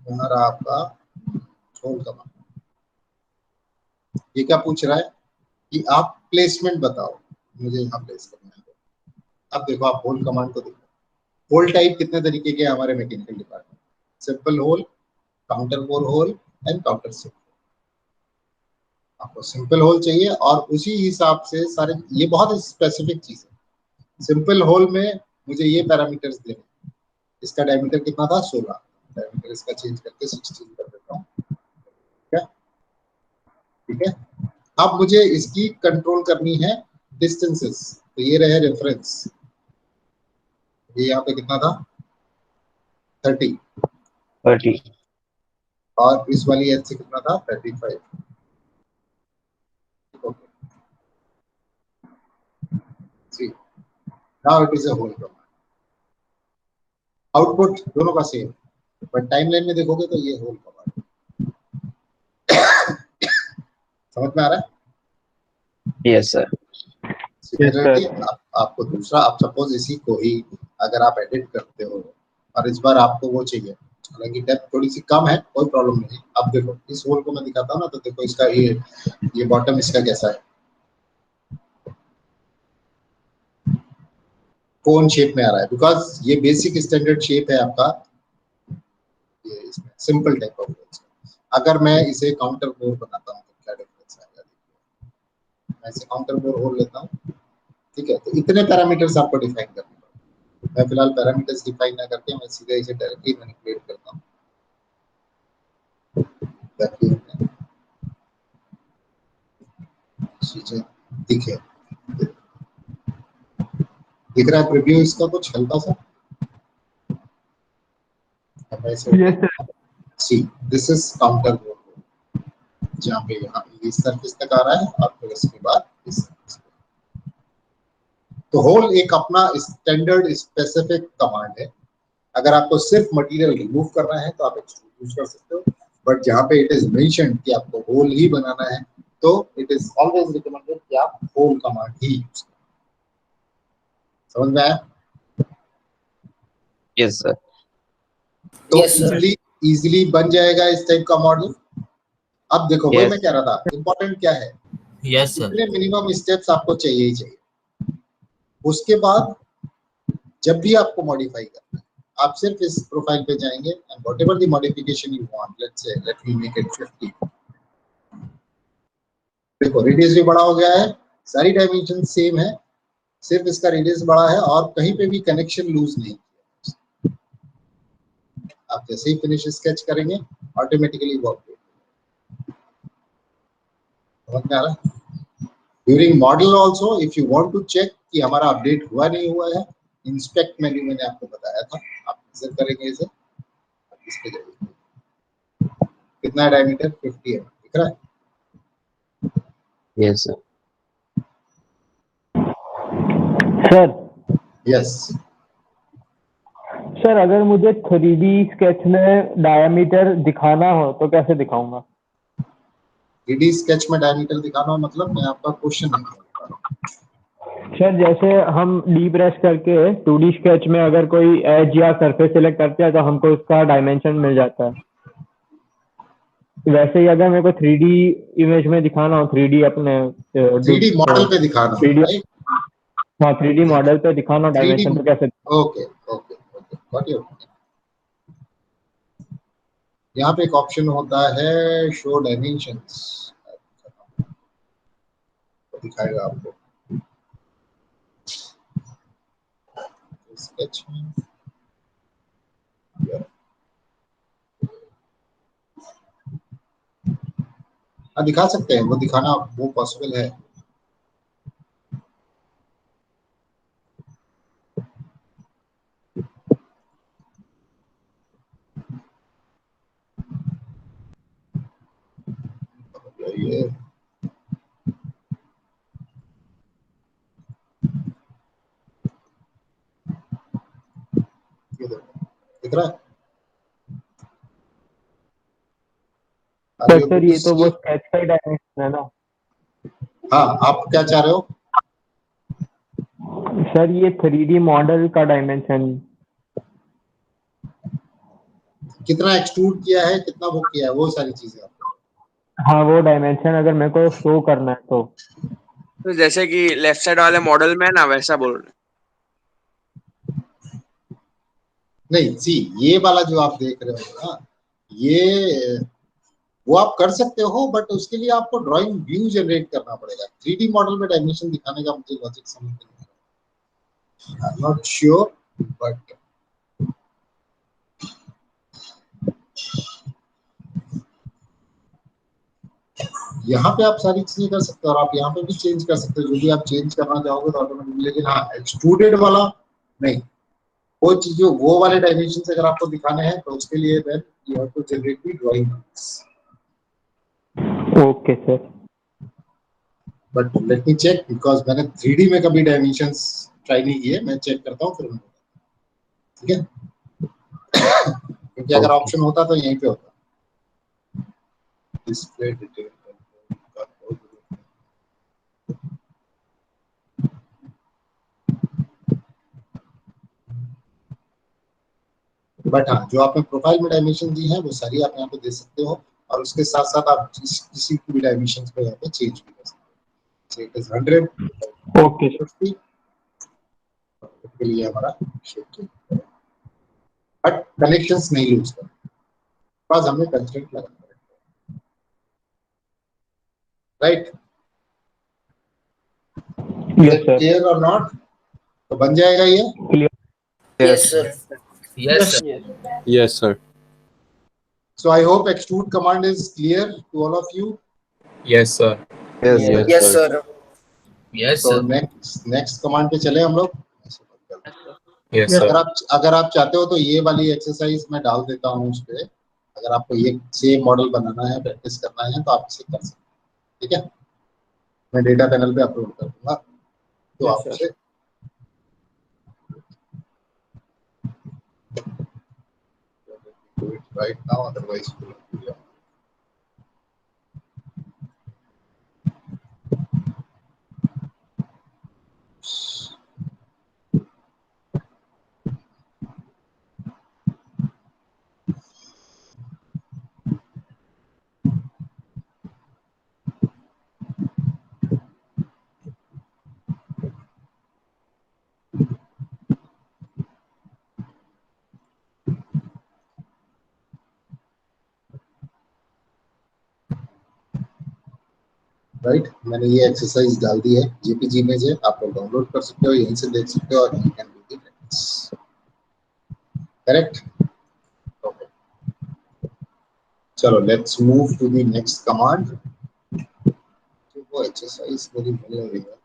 हमारा आपका होल कमांड। ये क्या पूछ रहा है कि आप प्लेसमेंट बताओ, मुझे यहाँ प्लेस करना है। अब देखो आप होल कमांड को देखो, होल टाइप कितने तरीके के हमारे mechanical department, simple hole, counter bore hole and counter simple. आपको सिंपल होल चाहिए और उसी हिसाब से सारे, ये बहुत स्पेसिफिक चीज है। सिंपल होल में मुझे ये पैरामीटर्स देने, इसका डायमीटर कितना था 16, डायमीटर इसका चेंज करके 16 कर देता हूँ। ठीक है, अब मुझे इसकी कंट्रोल करनी है डिस्टेंसेस, तो ये रहे रेफरेंस, ये यहाँ पे कितना था 30 और इस वाली एज से कितना था 35। See, now it is a whole command. Output दोनों का सेम, बट टाइमलाइन में देखोगे तो ये होल कमांड। समझ में आ रहा है? Yes, sir. सिमिलरली आपको दूसरा, आप सपोज इसी को ही अगर आप एडिट करते हो और इस बार आपको वो चाहिए, हालांकि डेप्थ थोड़ी सी कम है, कोई प्रॉब्लम नहीं। अब देखो इस होल को मैं दिखाता हूँ ना, तो देखो इसका ये बॉटम इसका कैसा है, कोन शेप में आ रहा है, बिकॉज ये बेसिक स्टैंडर्ड शेप है आपका, ये इसमें सिंपल टाइप ऑफ होल। अगर मैं इसे काउंटर बोर बनाता हूँ तो क्या डिफरेंस आएगा, मैं इसे काउंटर बोर होल लेता हूँ। ठीक है, तो इतने पैरामीटर्स आपको डिफाइन करने पड़ेंगे। मैं फिलहाल पैरामीटर्स डिफाइन ना करके मैं सीधे इसे डायरेक्टली मैनिपुलेट करता हूँ ताकि चीजें दिखे। दिख रहा है प्रीव्यू इसका कुछ हल्का सा? Yes, sir. See this is counter bore, जहाँ पे यहाँ इस सरफेस तक आ रहा है और फिर उसके बाद इस surface पे। तो होल एक अपना स्टैंडर्ड स्पेसिफिक कमांड है। अगर आपको सिर्फ मटेरियल रिमूव करना है तो आप एक्सट्रूड यूज कर सकते हो, बट जहाँ पे इट इज मेंशन्ड कि आपको होल ही बनाना है तो इट इज ऑलवेज रिकमेंडेड कि आप होल कमांड ही यूज करें। समझ में आया? Yes, sir. तो Yes, sir. इजीली बन जाएगा इस टाइप का मॉडल। अब देखो वही Yes. मैं कह रहा था, इंपॉर्टेंट क्या है, यस सर। इतने मिनिमम स्टेप्स आपको चाहिए ही चाहिए। उसके बाद जब भी आपको मॉडिफाई करना है, आप सिर्फ इस प्रोफाइल पे जाएंगे and whatever the modification you want, let's say let me make it 50। देखो रेडियस भी बड़ा हो गया है, सारी डायमेंशन सेम है, सिर्फ इसका रेडियस बड़ा है और कहीं पे भी कनेक्शन लूज नहीं किया। आप जैसे ही फिनिश स्केच करेंगे ऑटोमेटिकली वो अपडेट। समझ में आ रहा है? During model also if you want to check कि हमारा अपडेट हुआ नहीं हुआ है, इंस्पेक्ट मेन्यू मैंने आपको बताया था, आप विजिट करेंगे इसे, इस पे जाइए। कितना डायमीटर 50 है, दिख रहा है? Yes, sir. Sir yes. Sir अगर मुझे 3D स्केच में डायमीटर दिखाना हो तो कैसे दिखाऊंगा? 3D स्केच में डायमीटर दिखाना मतलब, मैं आपका क्वेश्चन नहीं समझ पा रहा हूं। सर जैसे हम डी प्रेस करके 2D स्केच में अगर कोई एज या सरफेस सिलेक्ट करते हैं तो हमको इसका डायमेंशन मिल जाता है, वैसे ही अगर मेरे को 3D इमेज में दिखाना हो, 3D अपने 3D मॉडल पे दिखाना, 3D, राइट? हाँ 3D मॉडल पे दिखाना डायमेंशन तो कैसे? Okay okay okay, got you. यहाँ पे एक ऑप्शन होता है शो डायमेंशंस, दिखाएगा आपको स्केच में। हाँ दिखा सकते हैं, वो दिखाना वो पॉसिबल है। ये दिख रहा है? सर ये तो वो स्केच का ही डायमेंशन है ना? हाँ, आप क्या चाह रहे हो? सर ये 3D मॉडल का डायमेंशन कितना एक्सट्रूड किया है, कितना वो किया है, वो सारी चीजें आपको। हाँ वो डायमेंशन अगर मेरे को शो करना है तो जैसे कि लेफ्ट साइड वाले मॉडल में है ना, वैसा बोल रहे। नहीं सी, ये वाला जो आप देख रहे हो ना, ये वो आप कर सकते हो, बट उसके लिए आपको ड्राइंग व्यू जनरेट करना पड़ेगा। 3D मॉडल में डायमेंशन दिखाने का मुझे लॉजिक समझ नहीं आ रहा। I am not sure, but यहाँ पे आप सारी चीजें कर सकते हो और आप यहाँ पे भी चेंज कर सकते हो, जो भी आप चेंज करना चाहोगे तो ऑटोमेटिकली। लेकिन हाँ, एक्सट्रूडेड वाला नहीं, वो चीजों वो वाले डायमेंशन अगर आपको दिखाने हैं तो उसके लिए then you have to generate the drawing. Okay sir. But let me check, because मैंने 3D में कभी डायमेंशंस ट्राई नहीं किए। मैं चेक करता हूँ फिर मैं, ठीक है? क्योंकि अगर ऑप्शन होता तो यहीं पे होता। डिस्प्ले डिटेल, बट हाँ, जो आपने प्रोफाइल में डायमेंशन दी है वो सारी आप यहाँ पे दे सकते हो, और उसके साथ साथ आप किसी भी डायमेंशन को यहाँ पे चेंज भी कर सकते हो। इट इज 100, ओके 50 के लिए हमारा शेप, बट कनेक्शंस नहीं लूज कर, बस हमें कंस्ट्रेंट लगाना है, राइट? Yes sir. क्लियर और नॉट? तो बन जाएगा ये। Clear. Yes, sir. Yes, sir. Yes, sir. So I hope extrude command is clear to all of you. Yes, sir. Yes, Yes. sir. Yes, sir. Yes, तो sir. Next command पे चले हम लोग। Yes, Yes. sir. अगर आप चाहते हो तो ये वाली एक्सरसाइज मैं डाल देता हूँ उस पे। अगर आपको ये सेम मॉडल बनाना है, प्रैक्टिस करना है, तो आप इसे कर सकते हैं, ठीक है? मैं डेटा पैनल पे अपलोड कर दूंगा, तो आप उसे राइट नाउ, अदरवाइज राइट। मैंने ये एक्सरसाइज डाल दी है, जेपीजी इमेज है, आप लोग डाउनलोड कर सकते हो, यहीं से देख सकते हो, और you can do the practice, correct? Okay, चलो let's move to the next command. वो एक्सरसाइज मेरी मिल रही है।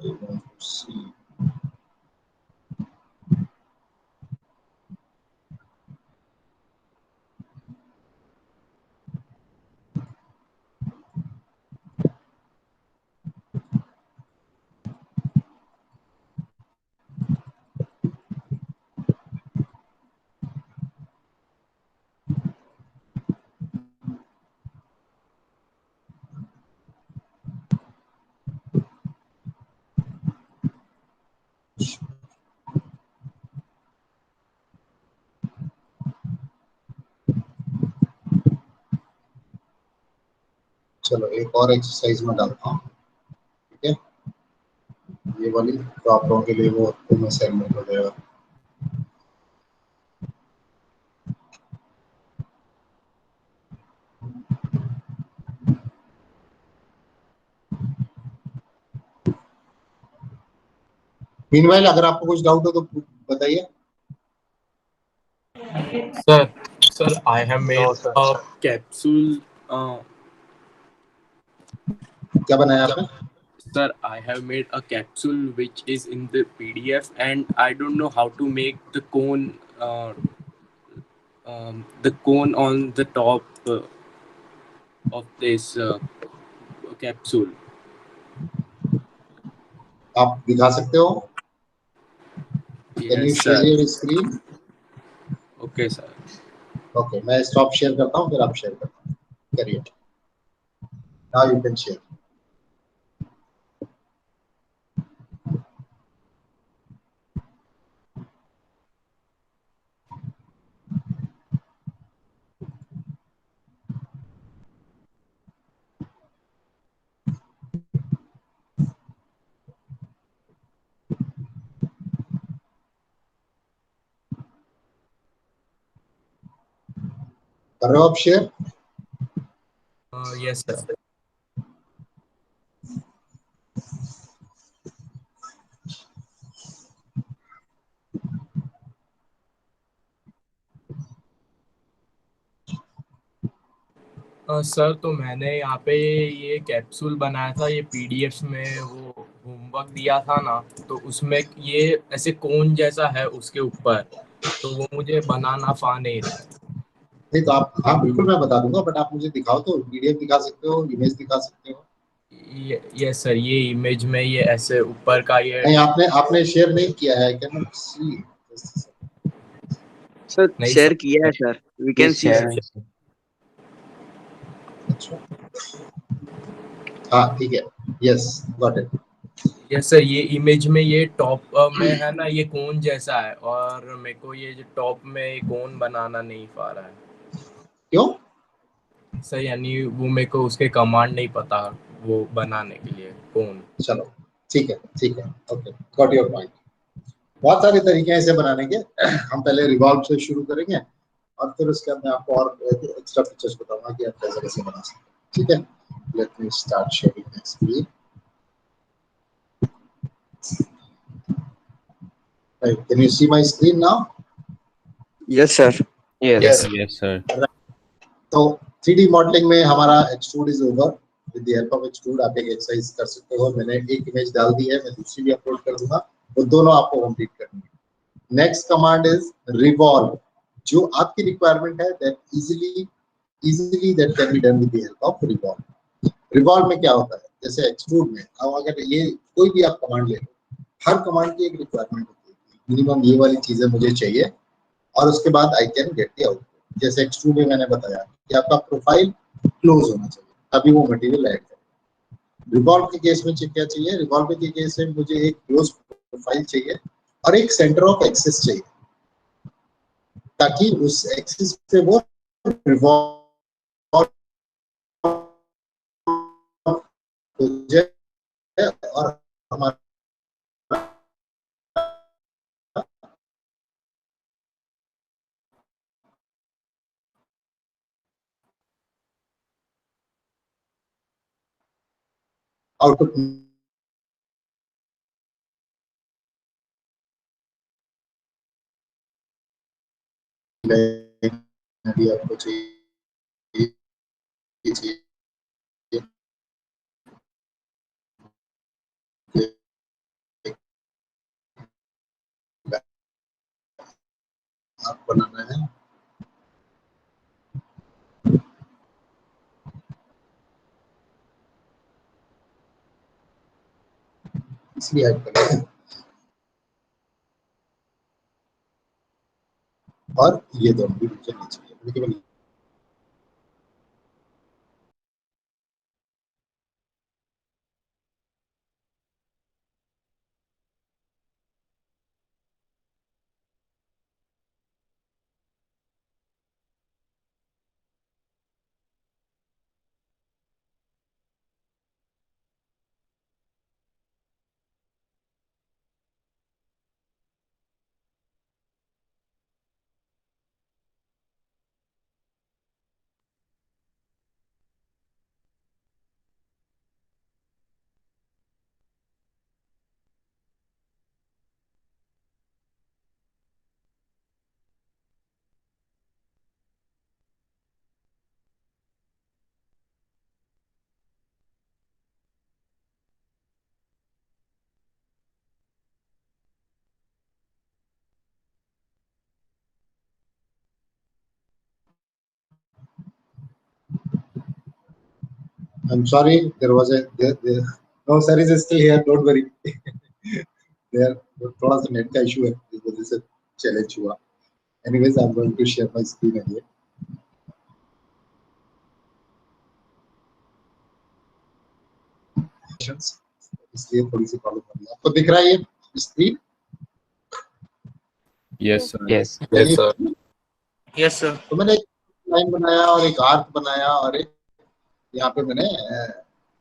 I want to see. चलो एक और एक्सरसाइज में डालता हूँ, ठीक है? ये वाली तो आप लोगों के लिए वो तुम्हें सेगमेंट हो जाएगा। मीनवाइल अगर आपको कुछ डाउट हो तो बताइए। Sir, I have made No, sir. a capsule. क्या बनाया आपने? Sir, I have made a capsule which is in the PDF, and I don't know how to make the cone. The cone on the top of this capsule. आप दिखा सकते हो? Can you Yes, share sir. Your screen? Okay, sir. Okay, मैं stop share करता हूँ, फिर आप share करता हूँ, करिए। Now you can share. कर रहे हो आप शेयर? Yes, sir. सर तो मैंने यहाँ पे ये कैप्सूल बनाया था, ये पीडीएफ में वो होमवर्क दिया था ना, तो उसमें ये ऐसे कोन जैसा है उसके ऊपर, तो वो मुझे बनाना पा नहीं रहा है। नहीं तो आप, हाँ बिल्कुल मैं बता दूंगा, बट आप मुझे दिखाओ तो, पीडीएफ दिखा सकते हो, इमेज दिखा सकते हो। यस सर, ये इमेज में ये ऐसे ऊपर का ये नहीं आपने शेयर नहीं किया है क्या? मैं सी सर नहीं शेयर सर, किया है सर, वी कैन सी। अच्छा हाँ ठीक है, yes got it. Yes sir, ये इमेज में ये टॉप में है ना, ये कोन जैसा है, और मेरे को ये जो टॉप में कोन बनाना नहीं पा रहा है क्यों? सर, यानी वो मेरे को उसके कमांड नहीं पता वो बनाने के लिए कोन। चलो ठीक है ओके, गॉट योर पॉइंट। बहुत सारे तरीके हैं इसे बनाने के। हम पहले रिवॉल्व से शुरू करेंगे और फिर उसके बाद मैं आपको और एक्स्ट्रा फीचर्स बताऊंगा कि आप कैसे कैसे बना सकते हैं। ठीक है, let me start sharing my screen. Right, can you see my screen now? Yes sir. Yes. Yes sir. तो 3D मॉडलिंग में हमारा extrude is over. With the help of extrude आप एक एक्सरसाइज कर सकते हो। मैंने एक इमेज डाल दी है, मैं दूसरी भी अपलोड कर दूंगा, वो दोनों आपको कंप्लीट करनी है। नेक्स्ट कमांड इज रिवॉल्व, जो आपकी रिक्वायरमेंट है that easily that can be done with the help of revolve. Revolve में क्या होता है, जैसे एक्सट्रूड में अब अगर ये कोई भी आप कमांड ले लो, हर कमांड की एक रिक्वायरमेंट होती है, मिनिमम ये वाली चीजें मुझे चाहिए और उसके बाद I can get the output. जैसे एक्सट्रूड में मैंने बताया कि आपका प्रोफाइल क्लोज होना चाहिए, तभी वो मटेरियल ऐड करेगा। रिवॉल्व के केस में क्या चाहिए? रिवॉल्व के केस में मुझे एक क्लोज प्रोफाइल चाहिए और एक सेंटर ऑफ एक्सेस चाहिए, ताकि उस एक्सेस पे वो रिवॉल्व हो जाए और हमारा आउटपुट भी आपको चाहिए आप बनाना है। इसलिए ऐड करना है और ये दोनों भी चलनी चाहिए, लेकिन I'm sorry, there was no sir is still here, don't worry. there थोड़ा सा नेट का इशू है, इस वजह से चैलेंज हुआ। Anyways, I'm going to share my screen again. इसलिए थोड़ी सी प्रॉब्लम हो रही है। आपको दिख रहा है ये screen? Yes sir. Yes, sir. Yes sir. तो मैंने एक लाइन बनाया और एक आर्क बनाया और एक यहाँ पे मैंने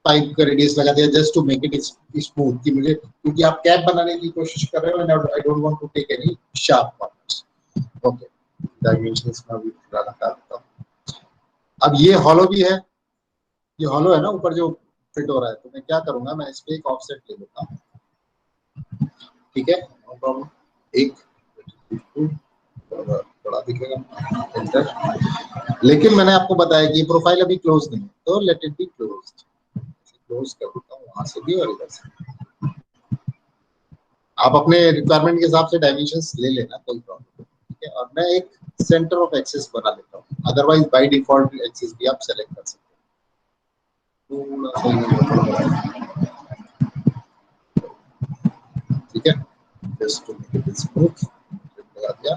पाइप का रेडियस लगा दिया, just to make it smooth, कि मुझे, क्योंकि आप कैप बनाने की कोशिश कर रहे हो and I don't want to take any sharp corners. Okay, dimensions में भी थोड़ा लगा देता हूँ। अब ये हॉलो भी है, ये हॉलो है ना ऊपर जो फिट हो रहा है, तो मैं क्या करूंगा, मैं इस पे एक ऑफसेट ले लेता हूँ, ठीक है, नो प्रॉब्लम। एक बड़ा दिखेगा, एंटर। लेकिन मैंने आपको बताया कि प्रोफाइल अभी क्लोज नहीं है, तो let it be closed. Close कर देता हूँ वहां से भी और इधर से। आप अपने रिक्वायरमेंट के हिसाब से डायमेंशंस ले लेना, कोई प्रॉब्लम नहीं, ठीक है। और मैं एक सेंटर ऑफ एक्सेस बना लेता हूँ, अदरवाइज बाय डिफॉल्ट एक्सेस भी आप सेलेक्ट कर सकते हो, ठीक है। Just to make it smooth लगा दिया,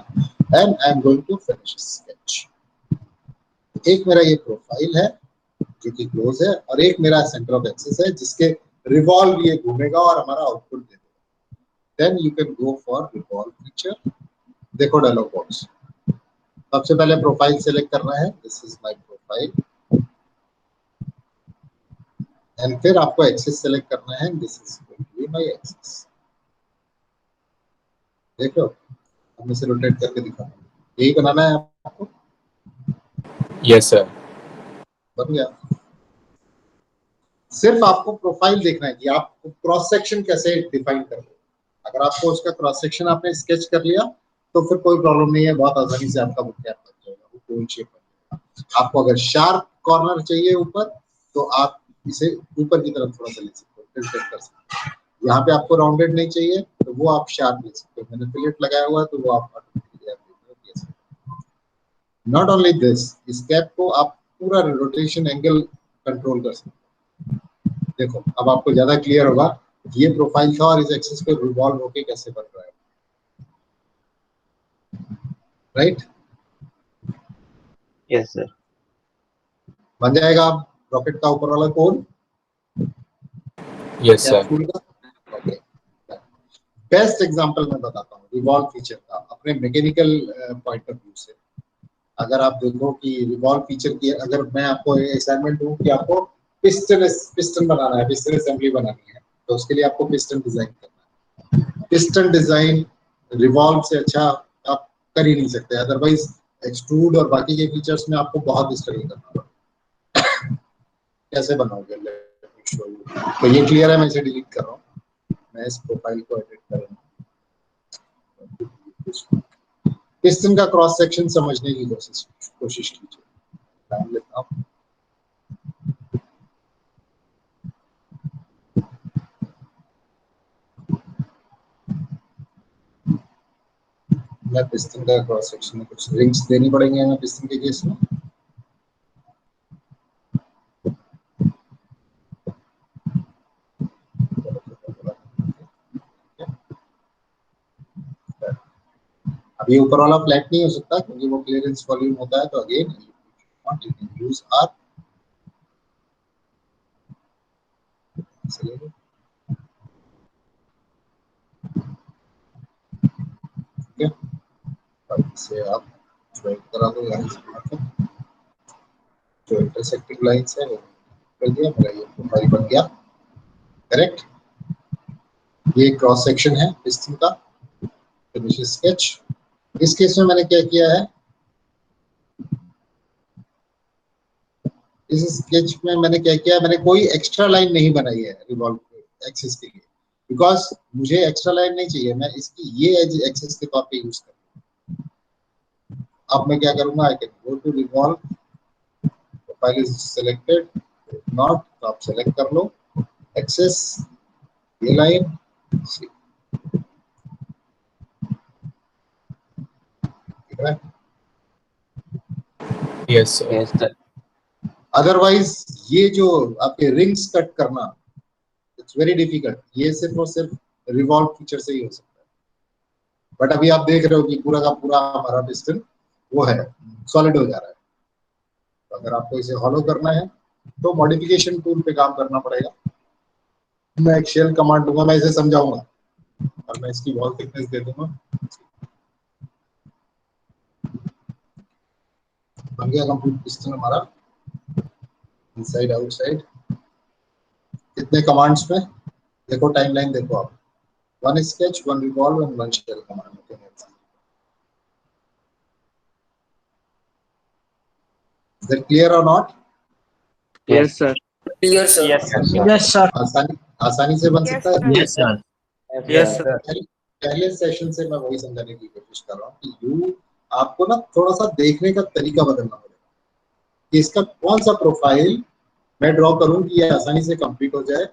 and I am going to finish sketch. एक मेरा ये प्रोफाइल है जो कि क्लोज है, और एक मेरा सेंटर ऑफ एक्सेस है जिसके रिवॉल्व ये घूमेगा और हमारा आउटपुट दे देगा। Then you can go for revolve feature. देखो डायलॉग बॉक्स, सबसे पहले प्रोफाइल सेलेक्ट करना है, this is my profile, and फिर आपको एक्सेस सेलेक्ट करना है, this is going to be my axis. देखो अब मैं इसे रोटेट करके दिखाता हूँ, यही बनाना है आपको। Yes sir. बन गया। सिर्फ आपको प्रोफाइल देखना है कि आप क्रॉस सेक्शन कैसे डिफाइन कर रहे हो। अगर आपको उसका क्रॉस सेक्शन आपने स्केच कर लिया तो फिर कोई प्रॉब्लम नहीं है, बहुत आसानी से आपका बुक कैप बन जाएगा, वो कोई शेप बन जाएगा। आपको अगर शार्प कॉर्नर चाहिए ऊपर, तो आप इसे ऊपर की तरफ थोड़ा सा ले सकते हो, टिल्ट कर सकते हो। यहाँ पे आपको राउंडेड नहीं चाहिए तो वो आप शार्प ले सकते हो, मैंने फिलेट लगाया हुआ है तो वो आप नॉट ओनली दिस, इस कैप को आप पूरा रोटेशन एंगल कंट्रोल कर सकते हो। देखो अब आपको ज्यादा क्लियर होगा ये प्रोफाइल था और इस एक्सिस पे रिवॉल्व होके कैसे बन रहा है, राइट? Yes sir. बन जाएगा रॉकेट का ऊपर वाला कोन, यस सर। कैप्सूल का। ओके, बेस्ट एग्जांपल मैं बताता हूँ रिवॉल्व फीचर का अपने मैकेनिकल पॉइंट ऑफ व्यू से। अगर आप देखो कि रिवॉल्व फीचर की, अगर मैं आपको असाइनमेंट दूं कि आपको पिस्टन बनाना है, पिस्टन असेंबली बनानी है, तो उसके लिए आपको पिस्टन डिजाइन करना है। पिस्टन डिजाइन रिवॉल्व से अच्छा आप कर ही नहीं सकते, अदरवाइज एक्सट्रूड और बाकी के फीचर्स में आपको बहुत स्ट्रगल करना पड़ेगा। कैसे बनाओगे? तो ये क्लियर है, मैं इसे डिलीट कर रहा हूँ, मैं इस प्रोफाइल को एडिट कर रहा हूँ। पिस्टन का क्रॉस सेक्शन समझने की कोशिश कीजिए। टाइम लेता हूँ। मैं पिस्टन का क्रॉस सेक्शन में कुछ रिंग्स देनी पड़ेंगे हमें पिस्टन के केस में। अब ये ऊपर वाला फ्लैट नहीं हो सकता क्योंकि वो क्लियरेंस वॉल्यूम होता है, तो again you can use R. से आप ज्वाइन करा दो यहाँ से, जो इंटरसेक्टिंग लाइंस है वो कर दिया, मेरा ये प्रोफाइल बन गया, करेक्ट। ये क्रॉस सेक्शन है पिस्टन का, फिनिश स्केच। इस केस में मैंने क्या किया है, इस स्केच में मैंने क्या किया, मैंने कोई एक्स्ट्रा लाइन नहीं बनाई है रिवॉल्व एक्सिस के लिए, बिकॉज मुझे एक्स्ट्रा लाइन नहीं चाहिए, मैं इसकी ये एज एक्सिस के तौर पे यूज करूंगा। अब मैं क्या करूंगा, I can go to revolve, profile is selected, not तो आप सेलेक्ट कर लो एक्सिस, ये लाइन, ठीक है। Yes yes sir. Sir. Otherwise ये जो आपके रिंग्स कट करना, इट्स वेरी डिफिकल्ट, ये सिर्फ और सिर्फ रिवॉल्व फीचर से ही हो सकता है। बट अभी आप देख रहे हो कि पूरा का पूरा हमारा पिस्टन वो है, सॉलिड हो जा रहा है। तो अगर आपको इसे हॉलो करना है तो मॉडिफिकेशन टूल पे काम करना पड़ेगा। मैं एक शेल कमांड दूंगा, मैं इसे समझाऊंगा और मैं इसकी वॉल थिकनेस दे दूंगा। बन गया कंप्लीट पिस्टन हमारा, इनसाइड आउटसाइड। कितने कमांड्स में देखो, टाइमलाइन देखो आप, one sketch, one revolve and one shell command. Is that clear or not? Yes, sir. Clear, sir. Yes, sir. आसानी से बन सकता है। Yes, sir. Yes, sir. पहले सेशन से मैं वही समझाने की कोशिश कर रहा हूँ कि आपको ना थोड़ा सा देखने का तरीका बदलना पड़ेगा कि इसका कौन सा प्रोफाइल मैं ड्रॉ करूं कि ये आसानी से कंप्लीट हो जाए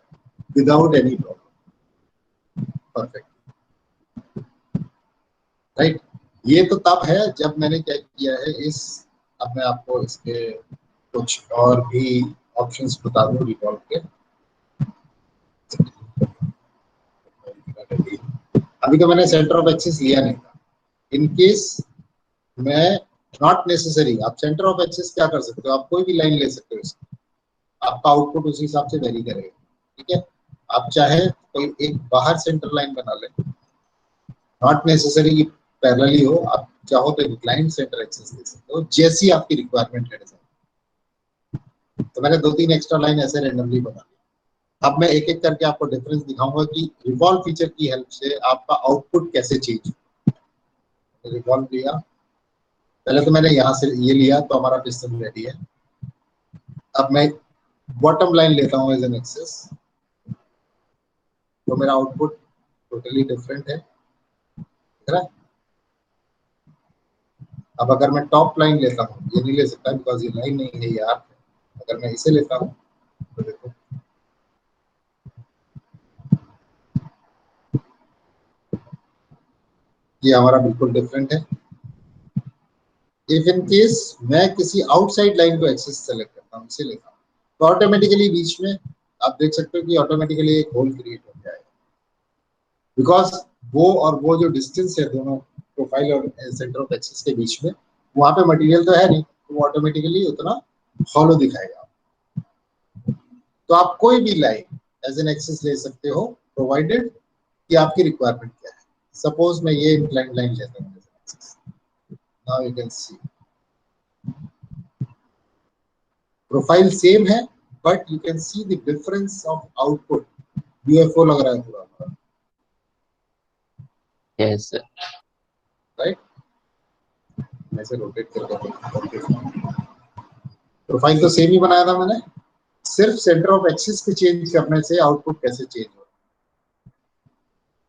without any problem. Perfect, right. ये तो तब है जब मैंने क्या किया है अब मैं आपको इसके कुछ और भी ऑप्शंस बता दूं रिवॉल्व के। अभी तो मैंने सेंटर ऑफ एक्सिस लिया नहीं था। इन केस मैं नॉट नेसेसरी, आप सेंटर ऑफ एक्सिस क्या कर सकते हो, आप कोई भी लाइन ले सकते हो इसकी, आपका आउटपुट उसी हिसाब से वेरी करेगा। ठीक है, आप चाहे कोई एक बाहर सेंटर लाइन बना ले, नॉट नेसेसरी कि पैरेलली हो, आप चाहो तो इंक्लाइंड सेंटर एक्सिस ले सकते हो जैसी आपकी रिक्वायरमेंट है। तो मैंने 2-3 एक्स्ट्रा लाइन ऐसे रैंडमली बना ली। अब मैं एक एक करके आपको डिफरेंस दिखाऊंगा कि रिवॉल्व फीचर की हेल्प से आपका आउटपुट कैसे चेंज। रिवॉल्व लिया, पहले तो मैंने यहाँ से ये लिया तो हमारा पिस्टन रेडी है। अब मैं बॉटम लाइन लेता हूँ एज एन एक्सेस, तो मेरा आउटपुट टोटली डिफरेंट है। अब अगर मैं टॉप लाइन लेता हूँ, ये नहीं ले सकता बिकॉज ये लाइन नहीं है, ये आर्क है। अगर मैं इसे लेता हूँ तो देखो ये हमारा बिल्कुल डिफरेंट है। इफ इन केस मैं किसी आउटसाइड लाइन को एक्सेस सेलेक्ट करता हूँ, इसे लेता हूँ, तो ऑटोमेटिकली बीच में आप देख सकते हो कि ऑटोमेटिकली एक होल क्रिएट हो जाएगा बिकॉज वो जो डिस्टेंस है दोनों प्रोफाइल और सेंटर ऑफ एक्सिस के बीच में, वहां पे मटेरियल तो है नहीं, तो वो ऑटोमेटिकली उतना हॉलो दिखाएगा। तो आप कोई भी लाइन एज एन एक्सिस ले सकते हो प्रोवाइडेड कि आपकी रिक्वायरमेंट क्या है। सपोज मैं ये इंक्लाइंड लाइन लेता हूँ, now you can see profile same है but you can see the difference of output. UFO लग रहा है पूरा हमारा। Yes, sir. राइट, मैं इसे रोटेट करके प्रोफाइल तो सेम ही बनाया था मैंने, सिर्फ सेंटर ऑफ एक्सिस के चेंज करने से आउटपुट कैसे चेंज हो।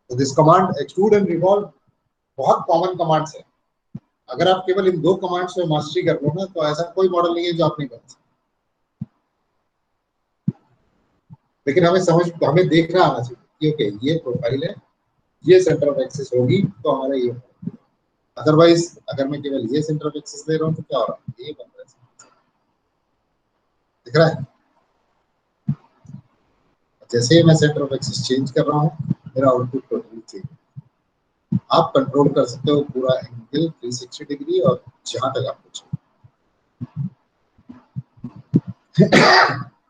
तो this command extrude and revolve बहुत कॉमन कमांड्स है। अगर आप केवल इन 2 कमांड्स में मास्टरी कर लो ना, तो ऐसा कोई मॉडल नहीं है जो आप नहीं कर सकते। लेकिन हमें देखना आना चाहिए कि ओके ये प्रोफाइल है, ये सेंटर ऑफ एक्सिस होगी तो हमारा ये। अदरवाइज अगर मैं केवल ये सेंटर ऑफ एक्सिस ले रहा हूँ तो क्या हो रहा है, ये बन रहा है। दिख रहा है? जैसे ही मैं सेंटर ऑफ एक्सिस चेंज कर रहा हूँ, मेरा आउटपुट टोटली चेंज। आप कंट्रोल कर सकते हो पूरा एंगल 360 डिग्री और जहां तक आपको चाहिए।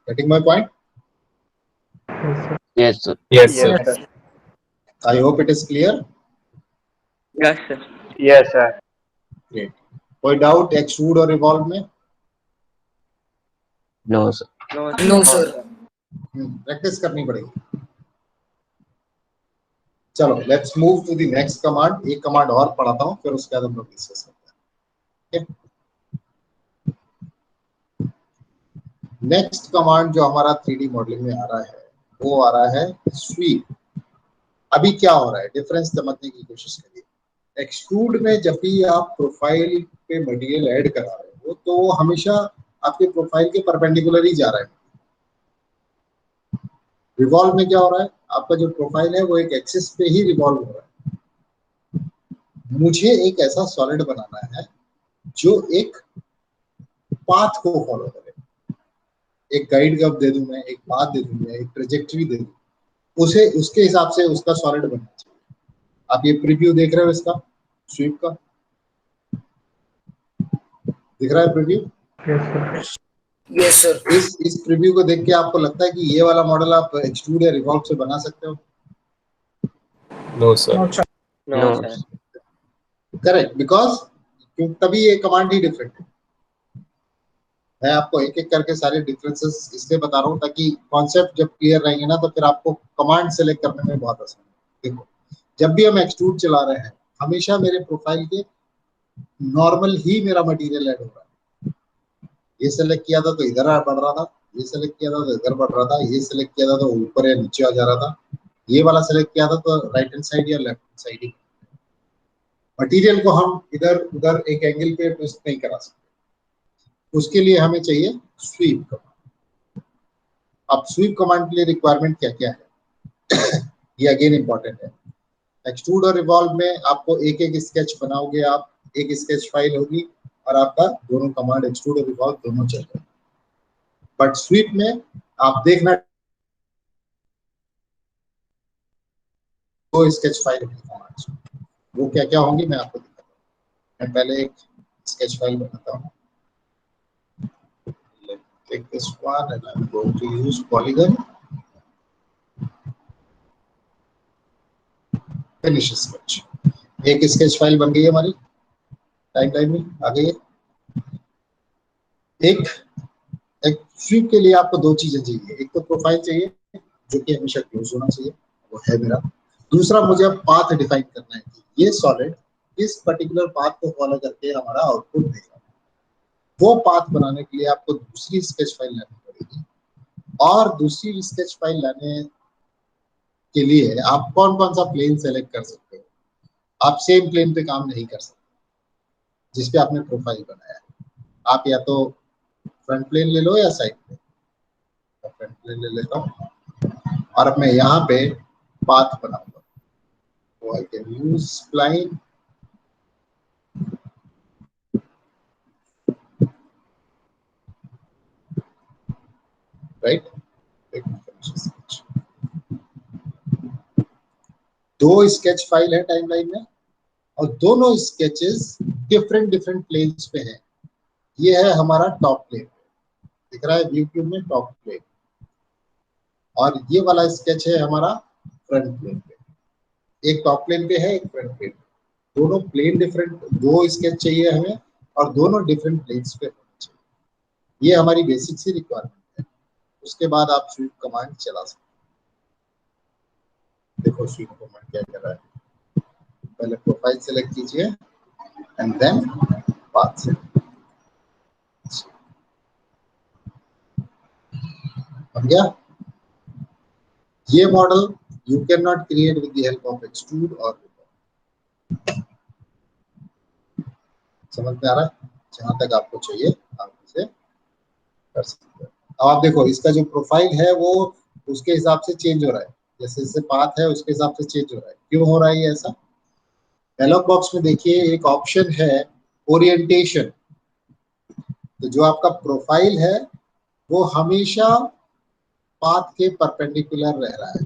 Getting my point? Yes, sir. Yes, sir. I hope it is clear. Yes, sir. Yes, sir. ग्रेट। कोई डाउट एक्सट्रूड और रिवॉल्व में? No, sir. No, No, sir. Practice करनी पड़ेगी। चलो let's move to the next command. एक command और पढ़ाता हूँ, फिर उसके बाद हम लोग डिस्कस करते हैं। नेक्स्ट कमांड जो हमारा 3D मॉडलिंग में आ रहा है वो आ रहा है स्वीप। अभी क्या हो रहा है, डिफरेंस समझने की कोशिश करिए। एक्सट्रूड में जब भी आप प्रोफाइल पे मटेरियल ऐड करा रहे हो तो वो हमेशा आपके प्रोफाइल के परपेंडिकुलर ही जा रहा है। रिवॉल्व में क्या हो रहा है, आपका जो प्रोफाइल है वो एक एक्सिस पे ही रिवॉल्व हो रहा है। मुझे एक ऐसा सॉलिड बनाना है जो एक पाथ को फॉलो करे। एक गाइड कब दे दूं मैं, एक पाथ दे दूं मैं, एक ट्रेजेक्टरी दे दूं, उसे उसके हिसाब से उसका सॉलिड बनना चाहिए। आप ये प्रीव्यू देख रहे हो इसका स्वीप का, दिख रहा है प्रीव्यू? Yes, sir. इस प्रीव्यू को देख के आपको लगता है कि ये वाला मॉडल आप एक्सट्रूड या रिवॉल्व से बना सकते हो? No, sir. No, sir. Correct, because तभी ये कमांड ही डिफरेंट है। मैं आपको एक एक करके सारे डिफरेंसेस इसलिए बता रहा हूँ ताकि कॉन्सेप्ट जब क्लियर रहेंगे ना तो फिर आपको कमांड सेलेक्ट करने में बहुत आसान है। देखो, जब भी हम एक्सट्रूड चला रहे हैं हमेशा मेरे प्रोफाइल के नॉर्मल ही मेरा मटेरियल ऐड हो रहा है। ये सेलेक्ट किया था तो इधर बढ़ रहा था, ये सेलेक्ट किया था तो इधर बढ़ रहा था, ये सेलेक्ट किया था तो ऊपर या नीचे आ जा रहा था, ये वाला सेलेक्ट किया था तो राइट हैंड साइड या लेफ्ट हैंड साइड। मटेरियल को हम इधर उधर एक एंगल पे ट्विस्ट नहीं करा सकते, उसके लिए हमें चाहिए स्वीप कमांड। अब स्वीप कमांड के लिए रिक्वायरमेंट क्या क्या है ये अगेन इंपॉर्टेंट है। एक्सट्रूड और रिवॉल्व में आपको एक एक स्केच बनाओगे आप, एक स्केच फाइल होगी और आपका दोनों कमांड एक्सट्रूड और रिवॉल्व दोनों चल रहे हैं। बट स्वीप में आप देखना दो स्केच फाइल होगी कमांड्स, वो क्या क्या होंगी मैं आपको दिखाता हूँ। मैं पहले एक स्केच फाइल बनाता हूँ। Take this one and I'm going to use polygon. Finish sketch. एक स्केच फाइल बन गई है हमारी, टाइमलाइन में आ गई है। एक स्वीप के लिए आपको दो चीजें चाहिए, एक तो प्रोफाइल चाहिए जो कि हमेशा क्लोज होना चाहिए, वो है मेरा। दूसरा मुझे अब पाथ डिफाइन करना है कि ये सॉलिड इस पर्टिकुलर पाथ को फॉलो करके हमारा आउटपुट देगा। वो पाथ बनाने के लिए आपको दूसरी स्केच फाइल लानी पड़ेगी, और दूसरी स्केच फाइल लाने के लिए आप कौन कौन सा प्लेन सेलेक्ट कर सकते हो। आप सेम प्लेन पे काम नहीं कर सकते जिसपे आपने प्रोफाइल बनाया है। आप या तो फ्रंट प्लेन ले लो या साइड प्लेन। फ्रंट प्लेन ले लेता हूँ और अब मैं यहाँ पे पाथ बनाऊंगा, तो I can use spline, right. दो स्केच फाइल है टाइमलाइन में और दोनों स्केचेस डिफरेंट डिफरेंट प्लेन्स पे हैं। ये है हमारा टॉप प्लेन, दिख रहा है व्यू क्यूब में टॉप प्लेन, और ये वाला स्केच है हमारा फ्रंट प्लेन पे। एक टॉप प्लेन पे है, एक फ्रंट प्लेन पे। दोनों प्लेन डिफरेंट, दो स्केच चाहिए हमें और दोनों डिफरेंट प्लेन्स पे होने चाहिए। ये हमारी बेसिक सी रिक्वायरमेंट है। उसके बाद आप स्वीप कमांड चला सकते हैं। देखो स्वीप कमांड क्या कर रहा है। पहले प्रोफाइल सेलेक्ट कीजिए एंड देन पाथ सेलेक्ट। बन गया ये model. You can not create with the help of extrude और समझ में आ रहा है। जहां तक आपको चाहिए आप इसे कर सकते हैं। अब आप देखो इसका जो प्रोफाइल है वो उसके हिसाब से चेंज हो रहा है, जैसे जैसे पाथ है उसके हिसाब से चेंज हो रहा है। क्यों हो रहा है ये ऐसा? डायलॉग बॉक्स में देखिए एक ऑप्शन है ओरिएंटेशन। तो जो आपका प्रोफाइल है वो हमेशा पाथ के परपेंडिकुलर रह रहा है,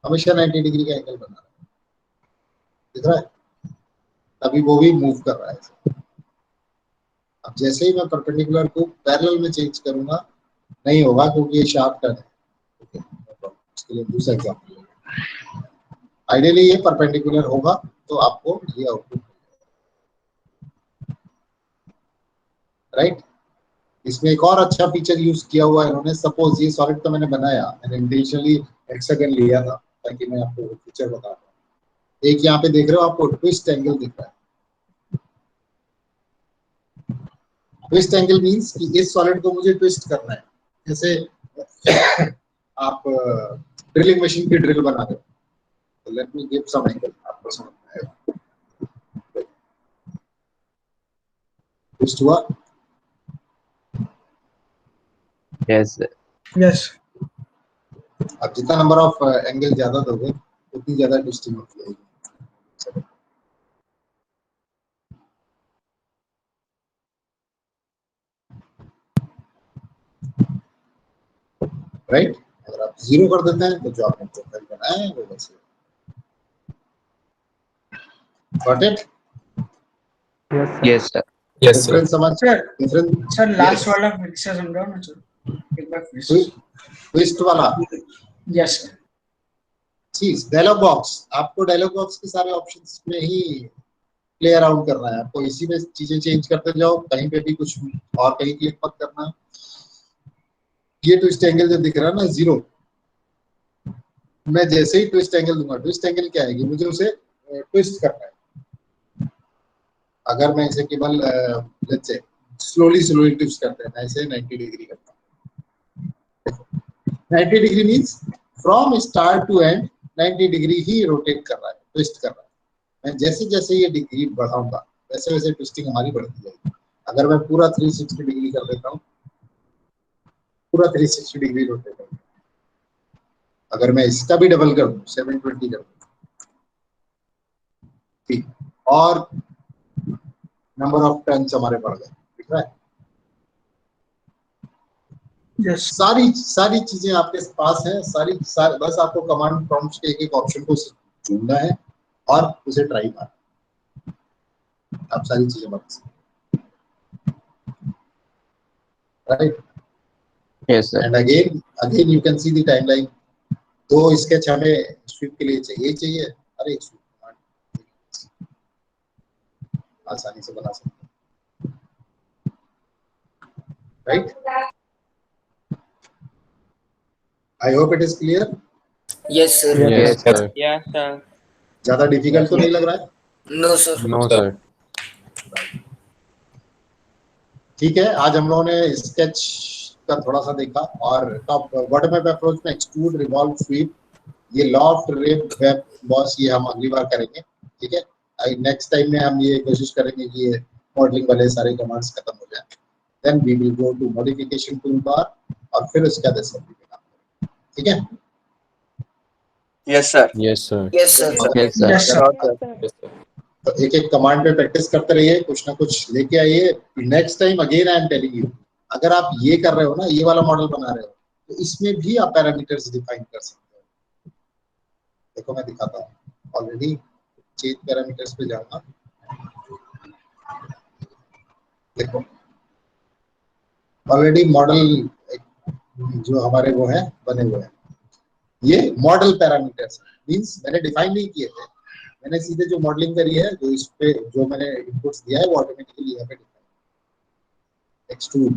हमेशा 90 डिग्री का एंगल बना रहा है, दिख रहा है? अभी वो भी मूव कर रहा है। अब जैसे ही मैं परपेंडिकुलर को पैरेलल में चेंज करूंगा नहीं होगा क्योंकि ये शार्प टर्न है। उसके लिए दूसरा एग्जांपल, आइडियली ये परपेंडिकुलर होगा तो आपको ये आउटपुट, राइट। इसमें एक और अच्छा फीचर यूज किया हुआ है इन्होंने। सपोज ये सॉलिड तो मैंने बनाया, मैंने इंटेंशनली हेक्सागन लिया था ताकि मैं आपको फीचर बता दूं। एक यहाँ पे देख रहे हो आपको ट्विस्ट एंगल दिख रहा है। ट्विस्ट एंगल मींस कि इस सॉलिड को मुझे ट्विस्ट करना है। जैसे आप ड्रिलिंग मशीन की ड्रिल बना रहे हो, तो let me give some angle, आपको समझ में आएगा। ट्विस्ट हुआ? यस यस अब जितना नंबर ऑफ एंगल ज्यादा दोगे उतनी ज्यादा ट्विस्टिंग होती है। राइट। अगर आप 0 कर देते हैं तो जो आपने प्रोफाइल बनाया है वो वैसे। Got it? Yes sir. Difference समझ? सर डिफरेंस सर लास्ट वाला फिर से समझाओ ना सर, एक बार फिर से। ट्विस्ट वाला यस सर। चीज डायलॉग बॉक्स, आपको डायलॉग बॉक्स के सारे ऑप्शंस में ही प्ले अराउंड करना है। आपको इसी में चीजें चेंज करते जाओ, कहीं पे भी कुछ और कहीं क्लिक मत करना। ये ट्विस्ट एंगल जो दिख रहा है ना 0, मैं जैसे ही ट्विस्ट एंगल दूंगा, ट्विस्ट एंगल क्या है कि मुझे उसे ट्विस्ट करना है। अगर मैं इसे केवल लेट्स से स्लोली ट्विस्ट करते हैं, ऐसे 90 डिग्री करता हूँ। 90 degree means from start to end 90 degree ही रोटेट कर रहा है, ट्विस्ट कर रहा है। मैं जैसे जैसे ये डिग्री बढ़ाऊंगा वैसे वैसे ट्विस्टिंग हमारी बढ़ती जाएगी। अगर मैं पूरा 360 डिग्री कर देता हूँ, पूरा 360 डिग्री रोटेट करूँ, अगर मैं इसका भी डबल कर दूं 720 कर दूं, ठीक, और नंबर ऑफ टर्न्स हमारे बढ़ गए, ठीक है। यस सारी चीजें आपके पास हैं, बस आपको कमांड प्रॉम्प्ट के एक ऑप्शन को चुनना है और उसे ट्राई करना, आप सारी चीजें बता सकते, right. Yes, sir. And again you can see the timeline. 2 sketch हमें स्वीप के लिए चाहिए, अरे आसानी से बना सकते हैं, right. I hope it is clear. Yes, sir. Yes, sir. Yes, sir. ज्यादा डिफिकल्ट तो नहीं लग रहा है? No, sir. No, sir. ठीक है, आज हम लोगों ने स्केच का थोड़ा सा देखा और टॉप बॉटम अप अप्रोच में एक्सट्रूड, रिवॉल्व, स्वीप, ये लॉफ्ट, रिप, वेब, बॉस, ये हम अगली बार करेंगे, ठीक है। नेक्स्ट टाइम में हम ये कोशिश करेंगे कि ये मॉडलिंग वाले सारे कमांड्स खत्म हो जाए, then we will go to modification toolbar और फिर उसके बाद असेंबली पे काम करेंगे, ठीक है। Yes, sir. Yes, sir. Yes, sir. Yes, sir. Yes, sir. Yes, sir. तो एक एक कमांड पे प्रैक्टिस करते रहिए, कुछ ना कुछ लेके आइए। Next time again I am telling you, अगर आप ये कर रहे हो ना, ये वाला मॉडल बना रहे हो, तो इसमें भी आप पैरामीटर्स डिफाइन कर सकते हो। देखो मैं दिखाता हूँ, ऑलरेडी चेंज पैरामीटर्स पे जाऊंगा, देखो ऑलरेडी मॉडल जो हमारे वो है बने हुए हैं, ये मॉडल पैरामीटर्स मींस मैंने डिफाइन नहीं किए थे, मैंने सीधे जो मॉडलिंग करी है, जो इस पे जो मैंने इनपुट्स दिया है वो ऑटोमेटिकली यहाँ पे डिफाइन एक्सट्रूड।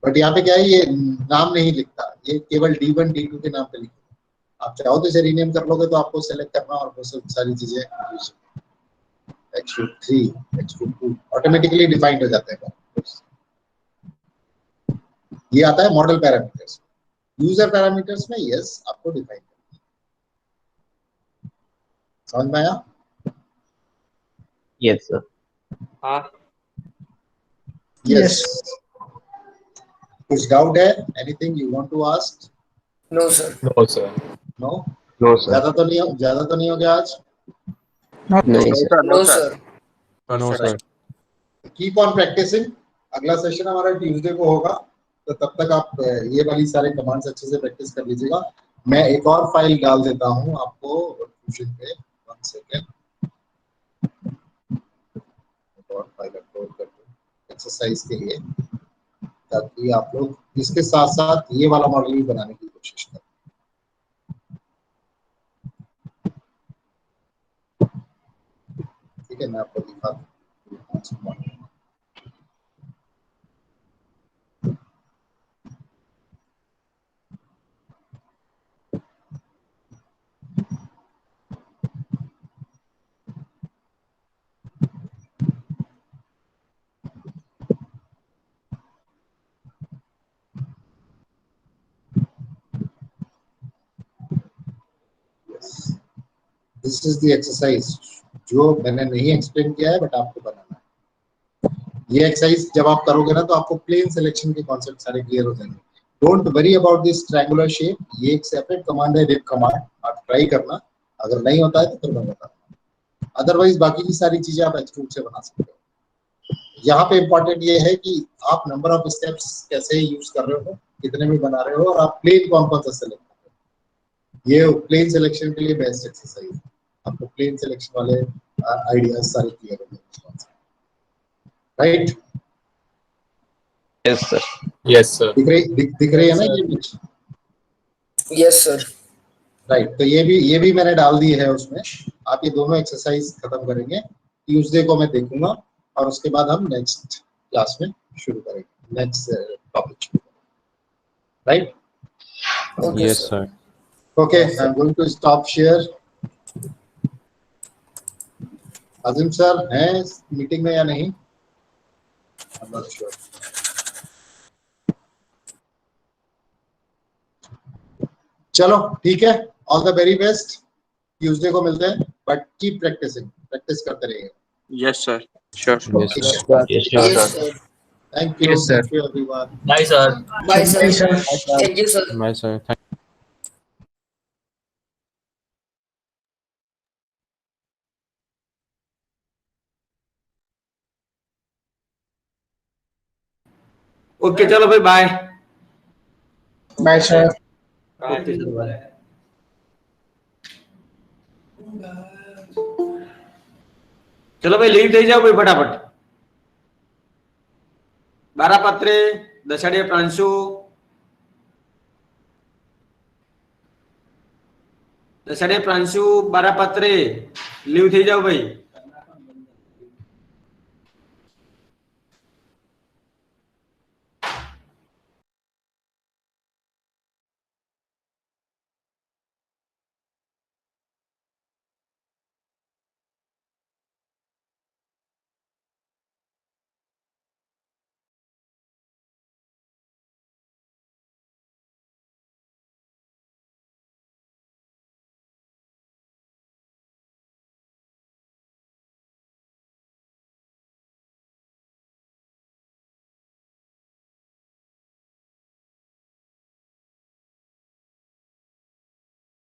बट यहाँ पे क्या है, ये नाम नहीं लिखता, ये केवल D1 D2 के नाम पे लिखता। आप चाहो तो इसे रीनेम कर लोगे, तो आपको सेलेक्ट करना और वो सब सारी चीजें एक्सट्रूड 3 एक्सट्रूड 2 ऑटोमेटिकली डिफाइंड हो जाते हैं। ये आता है मॉडल पैरामीटर्स। यूजर पैरामीटर्स में यस आपको डिफाइन करना है। समझ में आया? Yes, sir. हाँ. यस। कुछ डाउट है? Anything you want to ask? No, sir. No, sir. No? No, sir. ज्यादा तो नहीं हो गया आज? नहीं, sir. No, sir. No, sir. Keep on practising. अगला सेशन हमारा ट्यूसडे को होगा, तो तब तक आप ये वाली सारे कमांड्स अच्छे से प्रैक्टिस कर लीजिएगा। मैं एक और फाइल डाल देता हूँ आपको फ्यूजन पे, 1 सेकेंड, एक और फाइल अपलोड कर दूँ एक्सरसाइज के लिए, ताकि आप लोग इसके साथ साथ ये वाला मॉडल भी बनाने की कोशिश करें। ठीक है, मैं आपको दिखा दूँ। दिस इज द एक्सरसाइज जो मैंने नहीं एक्सप्लेन किया है, बट आपको बनाना है। ये एक्सरसाइज जब आप करोगे ना, तो आपको प्लेन सिलेक्शन के कॉन्सेप्ट सारे क्लियर हो जाएंगे। Don't worry about this triangular shape, ये एक सेपरेट कमांड है, रिप कमांड। आप ट्राई करना, अगर नहीं होता है तो फिर मैं बताऊंगा। अदरवाइज बाकी की सारी चीजें आप एक्सट्रूड से बना सकते हो। यहाँ पे इम्पोर्टेंट ये है कि आप नंबर ऑफ स्टेप्स कैसे यूज कर रहे हो, कितने में बना रहे हो, और आप प्लेन कौन कौन सा सेलेक्ट कर रहे हो। ये प्लेन सिलेक्शन के लिए बेस्ट एक्सरसाइज है। आपको प्लेन सिलेक्शन वाले आइडियाज सारे क्लियर हो जाएंगे, right? Yes, sir. Yes, sir. दिख रही है ना ये कुछ? Yes, sir. राइट, तो ये भी मैंने डाल दी है उसमें। आप ये दोनों एक्सरसाइज खत्म करेंगे, ट्यूसडे को मैं देखूंगा, और उसके बाद हम नेक्स्ट क्लास में शुरू करेंगे, next topic, right? Okay, Yes, sir. sir. Okay, I am going to stop share. Azim sir हैं मीटिंग में या नहीं? I'm not sure. चलो ठीक है, all the very best, Tuesday को मिलते हैं, बट कीप प्रैक्टिसिंग, प्रैक्टिस करते रहिए। Yes sir, sure. Yes, ठीक sir. है, Yes, Yes, sir. sir. Thank you, Yes, sir. Thank you everyone. Bye sir. Bye, sir. sir. Thank you, sir. Bye, sir. Thank okay चलो भाई, bye. Bye, sir. Okay चलो bye. चलो भाई leave दे जाओ भाई फटाफट। 12 पत्रे, दशड़िया प्रांशु, दशड़िया प्रांशु, 12 पत्रे, लीव थी जाओ भाई।